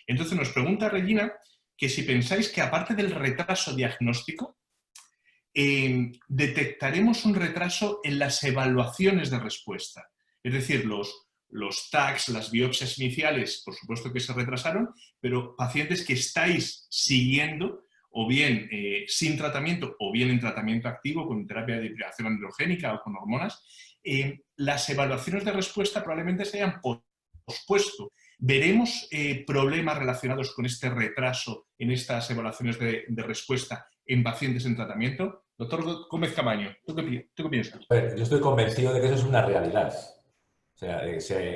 Entonces nos pregunta Regina que si pensáis que aparte del retraso diagnóstico, detectaremos un retraso en las evaluaciones de respuesta. Es decir, los TACs, las biopsias iniciales, por supuesto que se retrasaron, pero pacientes que estáis siguiendo, o bien sin tratamiento, o bien en tratamiento activo, con terapia de deprivación androgénica o con hormonas, las evaluaciones de respuesta probablemente se hayan pospuesto. ¿Veremos problemas relacionados con este retraso en estas evaluaciones de respuesta en pacientes en tratamiento? Doctor Gómez Camaño, ¿tú qué piensas? Yo estoy convencido de que eso es una realidad. O sea,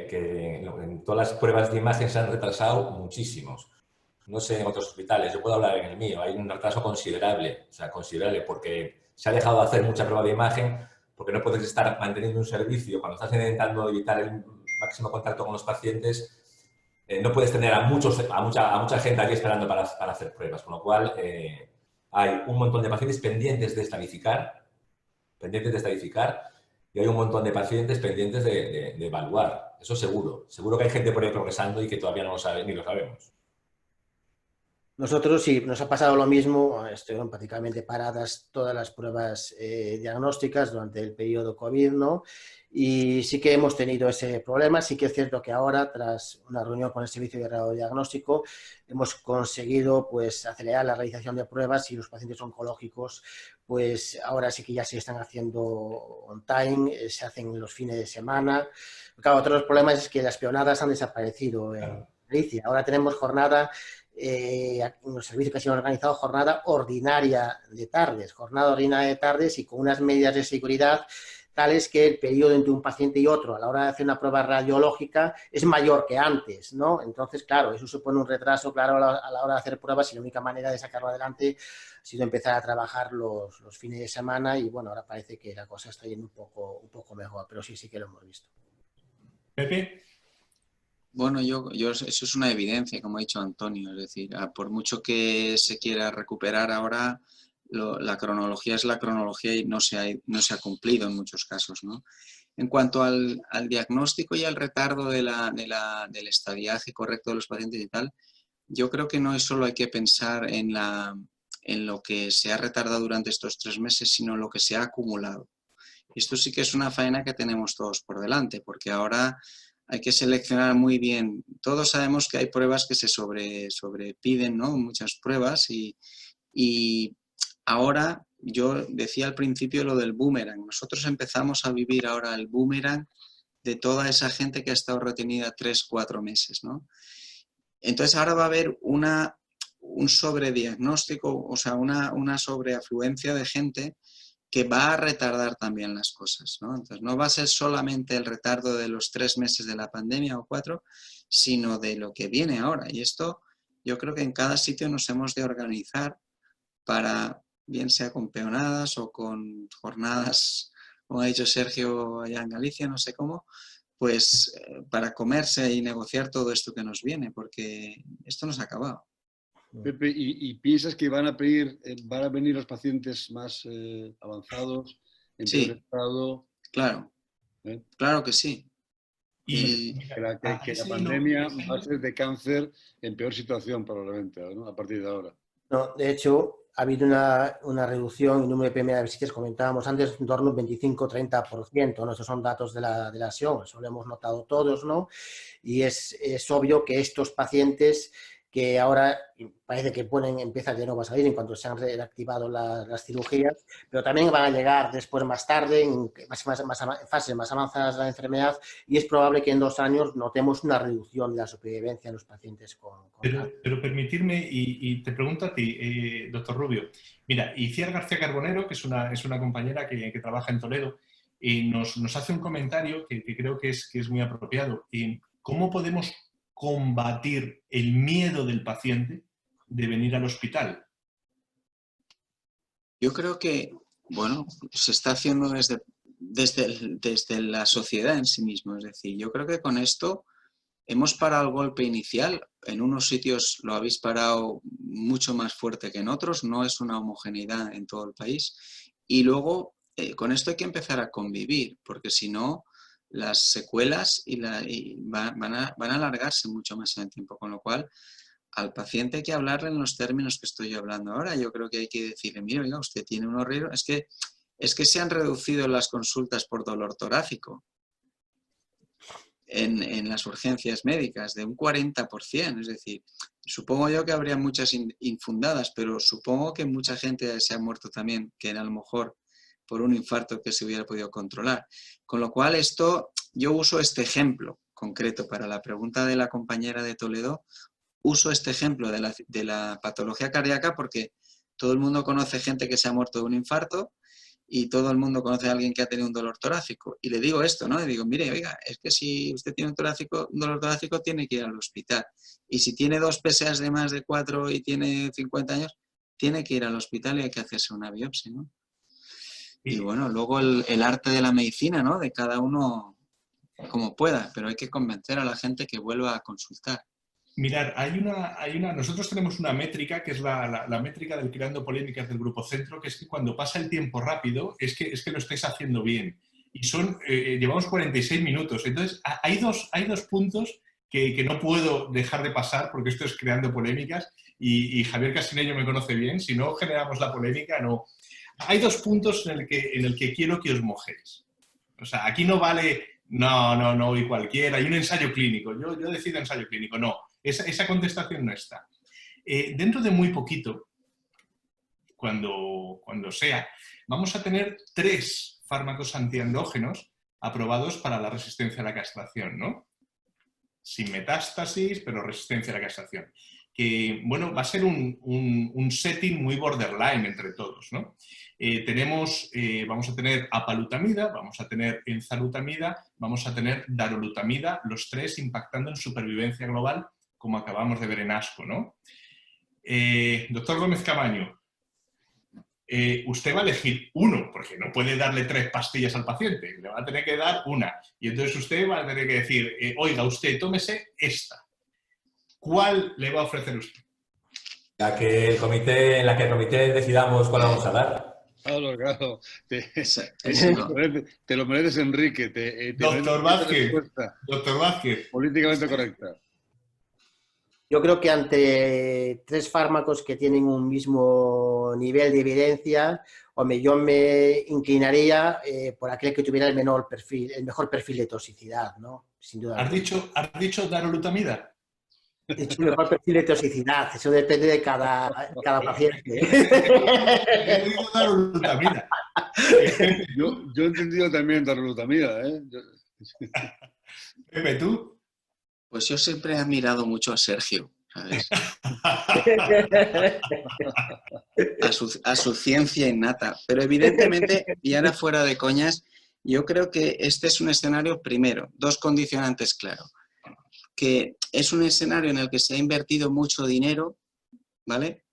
que en todas las pruebas de imagen se han retrasado muchísimos. No sé en otros hospitales, yo puedo hablar en el mío, hay un retraso considerable, o sea, considerable, porque se ha dejado de hacer mucha prueba de imagen, porque no puedes estar manteniendo un servicio cuando estás intentando evitar el máximo contacto con los pacientes. No puedes tener a mucha gente allí esperando para hacer pruebas, con lo cual hay un montón de pacientes pendientes de estadificar, y hay un montón de pacientes pendientes de evaluar. Eso seguro. Seguro que hay gente por ahí progresando y que todavía no lo sabe ni lo sabemos. Nosotros sí, nos ha pasado lo mismo, estuvieron prácticamente paradas todas las pruebas diagnósticas durante el periodo COVID, ¿no? Y sí que hemos tenido ese problema, sí que es cierto que ahora, tras una reunión con el servicio de radiodiagnóstico, hemos conseguido pues acelerar la realización de pruebas y los pacientes oncológicos, pues ahora sí que ya se están haciendo on time, se hacen los fines de semana. Claro, otro de los problemas es que las peonadas han desaparecido en Galicia. Ahora tenemos jornada en los servicios que se han organizado jornada ordinaria de tardes y con unas medidas de seguridad tales que el periodo entre un paciente y otro a la hora de hacer una prueba radiológica es mayor que antes, ¿no? Entonces, claro, eso supone un retraso, claro, a la hora de hacer pruebas y la única manera de sacarlo adelante ha sido empezar a trabajar los fines de semana y, bueno, ahora parece que la cosa está yendo un poco mejor, pero sí que lo hemos visto. Pepe. Bueno, eso es una evidencia, como ha dicho Antonio, es decir, por mucho que se quiera recuperar ahora, la cronología es la cronología y no se ha cumplido en muchos casos, ¿no? En cuanto al diagnóstico y al retardo del estadiaje correcto de los pacientes y tal, yo creo que no solo hay que pensar en lo que se ha retardado durante estos 3 meses, sino en lo que se ha acumulado. Esto sí que es una faena que tenemos todos por delante, porque ahora hay que seleccionar muy bien. Todos sabemos que hay pruebas que se sobrepiden, ¿no? Muchas pruebas y ahora, yo decía al principio lo del boomerang. Nosotros empezamos a vivir ahora el boomerang de toda esa gente que ha estado retenida 3-4 meses, ¿no? Entonces ahora va a haber un sobrediagnóstico, o sea, una sobreafluencia de gente que va a retardar también las cosas, ¿no? Entonces no va a ser solamente el retardo de los 3 meses de la pandemia o 4, sino de lo que viene ahora. Y esto yo creo que en cada sitio nos hemos de organizar para, bien sea con peonadas o con jornadas, como ha dicho Sergio allá en Galicia, no sé cómo, pues para comerse y negociar todo esto que nos viene, porque esto no se ha acabado. Pepe, ¿y piensas que van a venir los pacientes más avanzados, en peor estado? Claro, claro que sí. Que la pandemia va a ser de cáncer en peor situación probablemente, ¿no? A partir de ahora. No, de hecho, ha habido una reducción en el número de PMA de visitas, comentábamos antes, en torno al 25-30%, ¿no? Estos son datos de la SION, eso lo hemos notado todos, ¿no? Y es obvio que estos pacientes que ahora parece que empiezan de nuevo a salir en cuanto se han reactivado las cirugías, pero también van a llegar después más tarde, en fases más avanzadas de la enfermedad, y es probable que en 2 años notemos una reducción de la supervivencia en los pacientes con pero permitirme, y te pregunto a ti, doctor Rubio, mira, Iciar García Carbonero, que es una compañera que trabaja en Toledo, nos hace un comentario que creo que es muy apropiado. ¿Cómo podemos combatir el miedo del paciente de venir al hospital? Yo creo que, bueno, se está haciendo desde la sociedad en sí mismo. Es decir, yo creo que con esto hemos parado el golpe inicial. En unos sitios lo habéis parado mucho más fuerte que en otros. No es una homogeneidad en todo el país. Y luego, con esto hay que empezar a convivir, porque si no, las secuelas van a alargarse mucho más en el tiempo. Con lo cual, al paciente hay que hablarle en los términos que estoy hablando ahora. Yo creo que hay que decirle, mira, oiga, usted tiene un horrible... Es que se han reducido las consultas por dolor torácico en las urgencias médicas de un 40%. Es decir, supongo yo que habría muchas infundadas, pero supongo que mucha gente se ha muerto también, que a lo mejor por un infarto que se hubiera podido controlar. Con lo cual, yo uso este ejemplo concreto para la pregunta de la compañera de Toledo. Uso este ejemplo de la patología cardíaca porque todo el mundo conoce gente que se ha muerto de un infarto y todo el mundo conoce a alguien que ha tenido un dolor torácico. Y le digo esto, ¿no? Le digo, mire, oiga, es que si usted tiene un dolor torácico tiene que ir al hospital. Y si tiene 2 PSAs de más de 4 y tiene 50 años, tiene que ir al hospital y hay que hacerse una biopsia, ¿no? Y bueno, luego el arte de la medicina, ¿no? De cada uno como pueda, pero hay que convencer a la gente que vuelva a consultar. Mirad, nosotros tenemos una métrica que es la métrica del Creando Polémicas del Grupo Centro, que es que cuando pasa el tiempo rápido es que lo estáis haciendo bien. Y llevamos 46 minutos. Entonces, hay dos puntos que no puedo dejar de pasar porque esto es Creando Polémicas. y Javier Casinello me conoce bien, si no generamos la polémica, no. Hay dos puntos en el que quiero que os mojéis. O sea, aquí no vale, no, y cualquiera, hay un ensayo clínico, yo decido ensayo clínico, no, esa contestación no está. Dentro de muy poquito, cuando sea, vamos a tener 3 fármacos antiandrógenos aprobados para la resistencia a la castración, ¿no? Sin metástasis, pero resistencia a la castración. Que, bueno, va a ser un setting muy borderline entre todos, ¿no? Vamos a tener apalutamida, vamos a tener enzalutamida, vamos a tener darolutamida, los 3 impactando en supervivencia global, como acabamos de ver en ASCO, ¿no? Doctor Gómez Camaño, usted va a elegir uno, porque no puede darle 3 pastillas al paciente, le va a tener que dar una. Y entonces usted va a tener que decir, oiga, usted tómese esta. ¿Cuál le va a ofrecer usted? En la que el comité decidamos cuál vamos a dar. Claro. No. Te lo mereces, Enrique. Doctor Vázquez. Políticamente correcta. Yo creo que ante 3 fármacos que tienen un mismo nivel de evidencia, hombre, yo me inclinaría por aquel que tuviera el mejor perfil de toxicidad, ¿no? Sin duda. ¿Has dicho darolutamida? He dicho el mejor perfil de toxicidad, eso depende de cada paciente. He dicho darolutamida. Yo he entendido también darolutamida, ¿eh? Pepe, ¿tú? Pues yo siempre he admirado mucho a Sergio, ¿sabes? A su ciencia innata. Pero evidentemente, y ahora fuera de coñas, yo creo que este es un escenario, primero, 2 condicionantes claros. Que es un escenario en el que se ha invertido mucho dinero, ¿vale?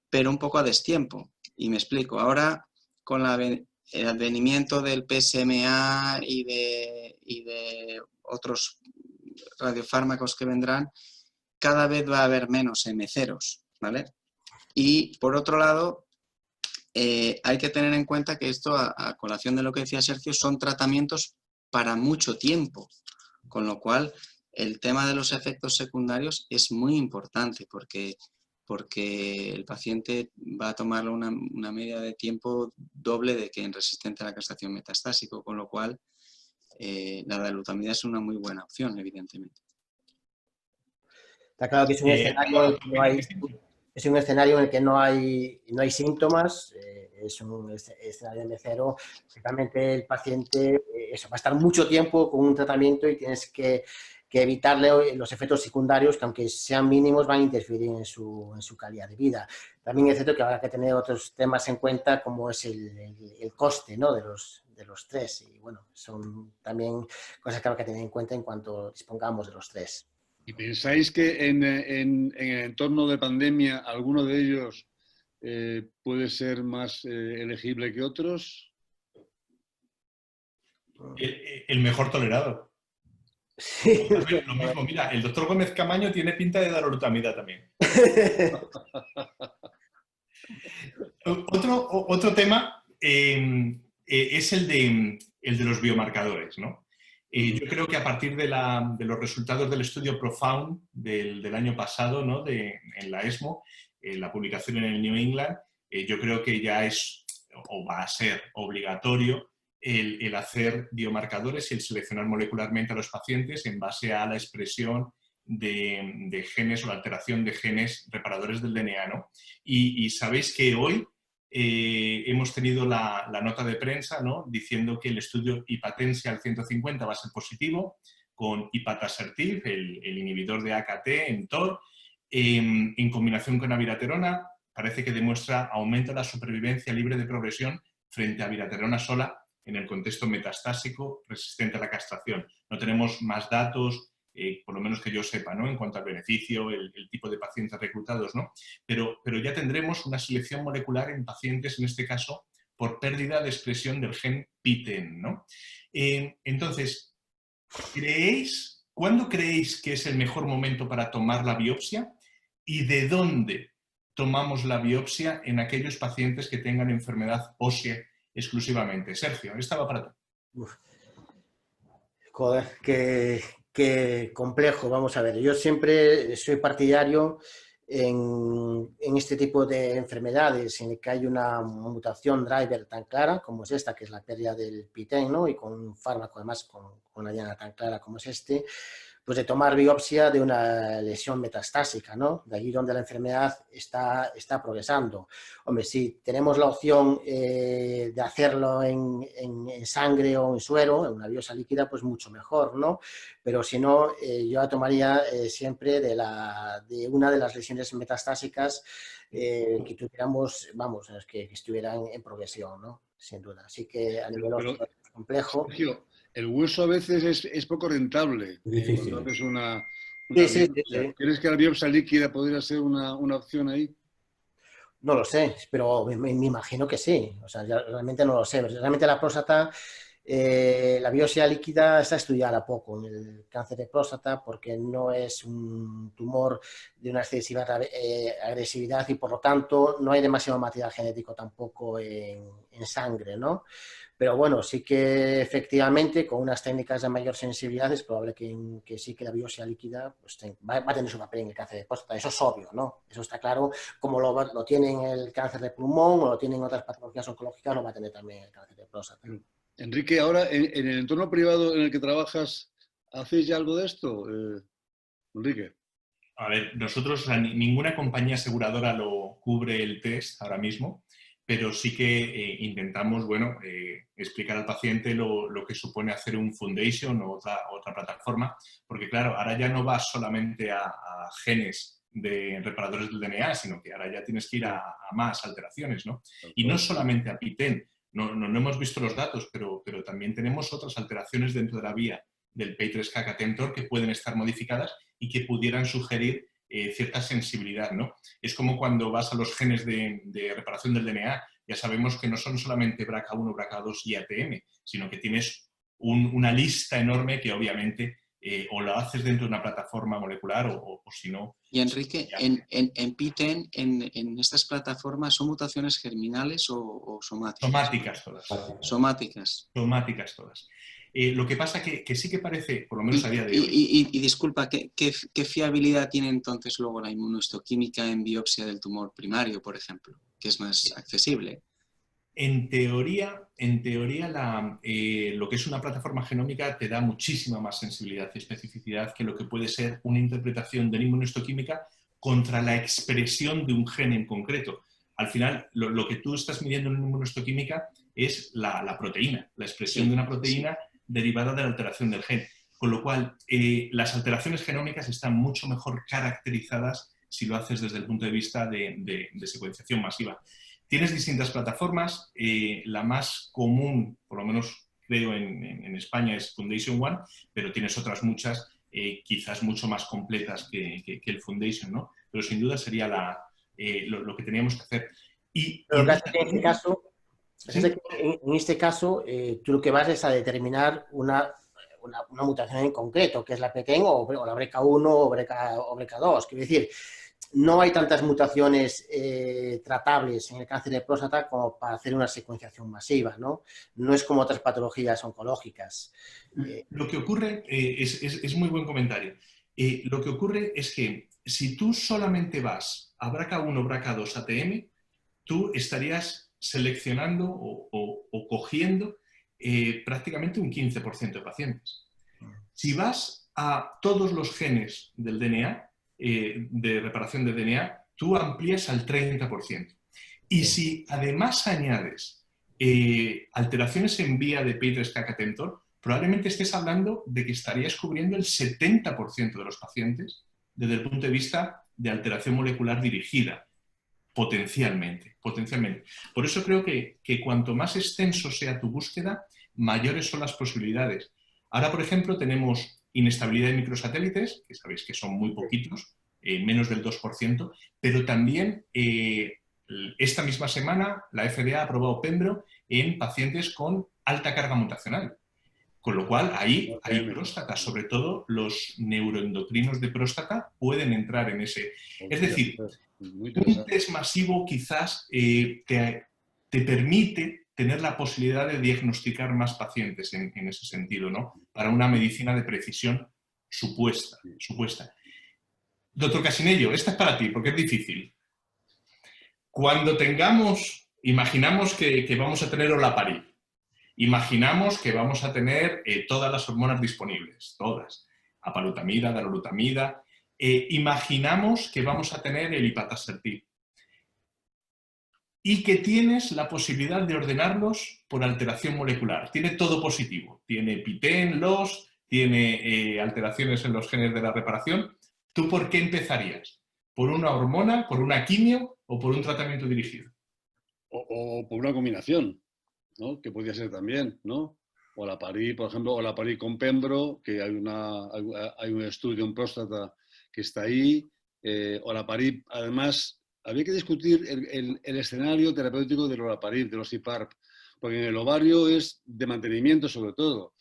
Pero un poco a destiempo. Y me explico. Ahora, con el advenimiento del PSMA y de otros radiofármacos que vendrán, cada vez va a haber menos M0s, ¿vale? Y por otro lado, hay que tener en cuenta que esto, a colación de lo que decía Sergio, son tratamientos para mucho tiempo, con lo cual el tema de los efectos secundarios es muy importante porque el paciente va a tomar una media de tiempo doble de que en resistente a la castración metastásico, con lo cual la darolutamida es una muy buena opción, evidentemente. Está claro que es un escenario en el que no hay síntomas, es un escenario de M0. Realmente el paciente va a estar mucho tiempo con un tratamiento y tienes que evitarle los efectos secundarios que, aunque sean mínimos, van a interferir en su calidad de vida. También es cierto que habrá que tener otros temas en cuenta, como es el coste, ¿no?, de los 3. Y bueno, son también cosas que habrá que tener en cuenta en cuanto dispongamos de los 3. ¿Y pensáis que en el entorno de pandemia alguno de ellos puede ser más elegible que otros? El mejor tolerado. Sí. Lo mismo, mira, el doctor Gómez Camaño tiene pinta de darolutamida también. Otro tema es el de los biomarcadores, ¿no? Yo creo que a partir de los resultados del estudio Profound del año pasado, ¿no?, en la ESMO, la publicación en el New England, yo creo que ya es o va a ser obligatorio el hacer biomarcadores y el seleccionar molecularmente a los pacientes en base a la expresión de genes o la alteración de genes reparadores del DNA, ¿no? Y sabéis que hoy hemos tenido la nota de prensa, ¿no?, diciendo que el estudio Ipatensia 150 va a ser positivo con ipatasertib, el inhibidor de AKT en TOR, en combinación con abiraterona. Parece que demuestra aumento de la supervivencia libre de progresión frente a abiraterona sola en el contexto metastásico resistente a la castración. No tenemos más datos, por lo menos que yo sepa, ¿no?, en cuanto al beneficio, el tipo de pacientes reclutados, ¿no? Pero ya tendremos una selección molecular en pacientes, en este caso, por pérdida de expresión del gen PTEN, ¿no? Entonces, ¿cuándo creéis que es el mejor momento para tomar la biopsia? ¿Y de dónde tomamos la biopsia en aquellos pacientes que tengan enfermedad ósea exclusivamente? Sergio, esta va para ti. Joder, qué complejo. Vamos a ver, yo siempre soy partidario en este tipo de enfermedades en el que hay una mutación driver tan clara como es esta, que es la pérdida del PTEN, ¿no? Y con un fármaco además con una diana tan clara como es este, pues de tomar biopsia de una lesión metastásica, ¿no? De allí donde la enfermedad está progresando. Hombre, si tenemos la opción de hacerlo en sangre o en suero, en una biopsia líquida, pues mucho mejor, ¿no? Pero si no, yo la tomaría siempre de una de las lesiones metastásicas que tuviéramos, vamos, que estuvieran en progresión, ¿no? Sin duda. Así que a nivel complejo. Sergio, el hueso a veces es poco rentable. Difícil. Cuando haces una Sí. ¿Crees que la biopsia líquida podría ser una opción ahí? No lo sé, pero me imagino que sí. O sea, realmente no lo sé. Realmente la próstata, la biopsia líquida está estudiada poco en el cáncer de próstata porque no es un tumor de una excesiva agresividad y por lo tanto no hay demasiado material genético tampoco en sangre, ¿no? Pero bueno, sí que efectivamente con unas técnicas de mayor sensibilidad es probable que sí que la biopsia líquida pues, va a tener su papel en el cáncer de próstata. Eso es obvio, ¿no? Eso está claro. Como lo tiene en el cáncer de pulmón o lo tiene en otras patologías oncológicas, lo va a tener también el cáncer de próstata. Enrique, ahora en el entorno privado en el que trabajas, ¿hacéis ya algo de esto? Enrique. A ver, nosotros, ninguna compañía aseguradora lo cubre el test ahora mismo, pero sí que intentamos, bueno, explicar al paciente lo que supone hacer un foundation o otra plataforma, porque claro, ahora ya no vas solamente a genes de reparadores del DNA, sino que ahora ya tienes que ir a más alteraciones, ¿no? Y no solamente a PTEN, no hemos visto los datos, pero también tenemos otras alteraciones dentro de la vía del P3K Tentor que pueden estar modificadas y que pudieran sugerir cierta sensibilidad, ¿no? Es como cuando vas a los genes de reparación del DNA, ya sabemos que no son solamente BRCA1, BRCA2 y ATM, sino que tienes una lista enorme que obviamente o lo haces dentro de una plataforma molecular o si no... Y Enrique, en PTEN, en estas plataformas, ¿son mutaciones germinales o somáticas? Somáticas todas. Somáticas. Somáticas todas. Lo que pasa que sí que parece, por lo menos a día de hoy... Y disculpa, ¿qué fiabilidad tiene entonces luego la inmunohistoquímica en biopsia del tumor primario, por ejemplo, que es más accesible? En teoría lo que es una plataforma genómica te da muchísima más sensibilidad y especificidad que lo que puede ser una interpretación de la inmunohistoquímica contra la expresión de un gen en concreto. Al final, lo que tú estás midiendo en una inmunohistoquímica es la proteína, la expresión de una proteína derivada de la alteración del gen. Con lo cual, las alteraciones genómicas están mucho mejor caracterizadas si lo haces desde el punto de vista de secuenciación masiva. Tienes distintas plataformas, la más común, por lo menos creo en España, es Foundation One, pero tienes otras muchas, quizás mucho más completas que el Foundation, ¿no? Pero sin duda sería lo que teníamos que hacer. Pero en este caso, tú lo que vas es a determinar una mutación en concreto, que es la PTEN o la BRCA1 o BRCA2. Quiero decir, no hay tantas mutaciones tratables en el cáncer de próstata como para hacer una secuenciación masiva, ¿no? No es como otras patologías oncológicas. Lo que ocurre, es muy buen comentario, lo que ocurre es que si tú solamente vas a BRCA1, BRCA2, ATM, tú estarías seleccionando o cogiendo prácticamente un 15% de pacientes. Si vas a todos los genes del DNA, de reparación de DNA, tú amplías al 30%. Y si además añades alteraciones en vía de P3K Tentor, probablemente estés hablando de que estarías cubriendo el 70% de los pacientes desde el punto de vista de alteración molecular dirigida, potencialmente. Por eso creo que cuanto más extenso sea tu búsqueda, mayores son las posibilidades. Ahora, por ejemplo, tenemos inestabilidad de microsatélites, que sabéis que son muy poquitos, menos del 2%, pero también esta misma semana la FDA ha aprobado Pembro en pacientes con alta carga mutacional. Con lo cual, ahí hay próstata, sobre todo los neuroendocrinos de próstata pueden entrar en ese. Es decir, un test masivo quizás te permite tener la posibilidad de diagnosticar más pacientes en ese sentido, ¿no? Para una medicina de precisión supuesta. Doctor Casinello, esta es para ti, porque es difícil. Cuando imaginamos que vamos a tener olaparib, imaginamos que vamos a tener todas las hormonas disponibles, todas, apalutamida, darolutamida, imaginamos que vamos a tener el ipatasertib y que tienes la posibilidad de ordenarlos por alteración molecular. Tiene todo positivo, tiene PTEN, LOS, tiene alteraciones en los genes de la reparación. ¿Tú por qué empezarías? ¿Por una hormona, por una quimio o por un tratamiento dirigido? O por una combinación, ¿no? Que podría ser también, ¿no? Olaparib, por ejemplo, olaparib con pembro, que hay un estudio en próstata que está ahí. Olaparib, además, habría que discutir el escenario terapéutico del olaparib, de los IPARP, porque en el ovario es de mantenimiento sobre todo.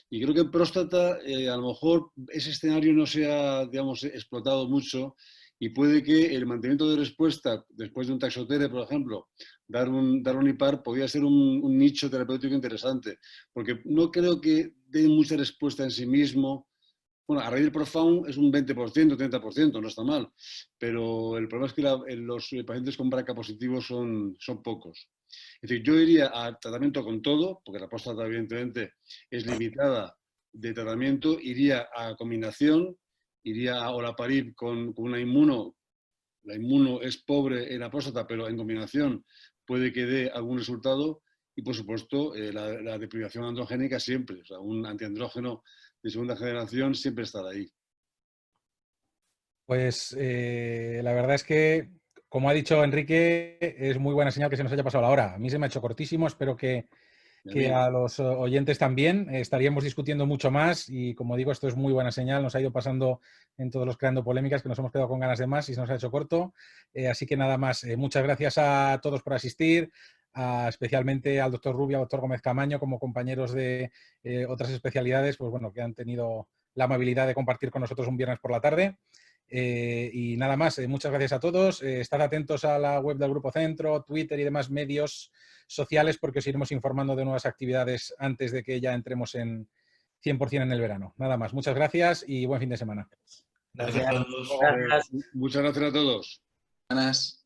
Y creo que en próstata a lo mejor ese escenario no se ha, digamos, explotado mucho y puede que el mantenimiento de respuesta después de un taxotere, por ejemplo, dar un IPAR podría ser un nicho terapéutico interesante, porque no creo que dé mucha respuesta en sí mismo. Bueno, a raíz del Profound es un 20%, 30%, no está mal, pero el problema es que los pacientes con BRCA positivos son pocos. Es decir, yo iría a tratamiento con todo, porque la próstata evidentemente es limitada de tratamiento, iría a combinación, iría a olaparib con una inmuno. La inmuno es pobre en la próstata, pero en combinación puede que dé algún resultado. Y, por supuesto, la deprivación androgénica siempre. O sea, un antiandrógeno de segunda generación siempre estará ahí. Pues la verdad es que, como ha dicho Enrique, es muy buena señal que se nos haya pasado la hora. A mí se me ha hecho cortísimo, espero que a los oyentes también. Estaríamos discutiendo mucho más y, como digo, esto es muy buena señal. Nos ha ido pasando en todos los Creando Polémicas, que nos hemos quedado con ganas de más y se nos ha hecho corto. Así que nada más. Muchas gracias a todos por asistir, especialmente al doctor Rubio, al doctor Gómez Camaño, como compañeros de otras especialidades, pues bueno, que han tenido la amabilidad de compartir con nosotros un viernes por la tarde. Y nada más, muchas gracias a todos. Estad atentos a la web del Grupo Centro, Twitter y demás medios sociales, porque os iremos informando de nuevas actividades antes de que ya entremos en 100% en el verano. Nada más, muchas gracias y buen fin de semana. Gracias a todos. Gracias. Muchas gracias a todos. Buenas.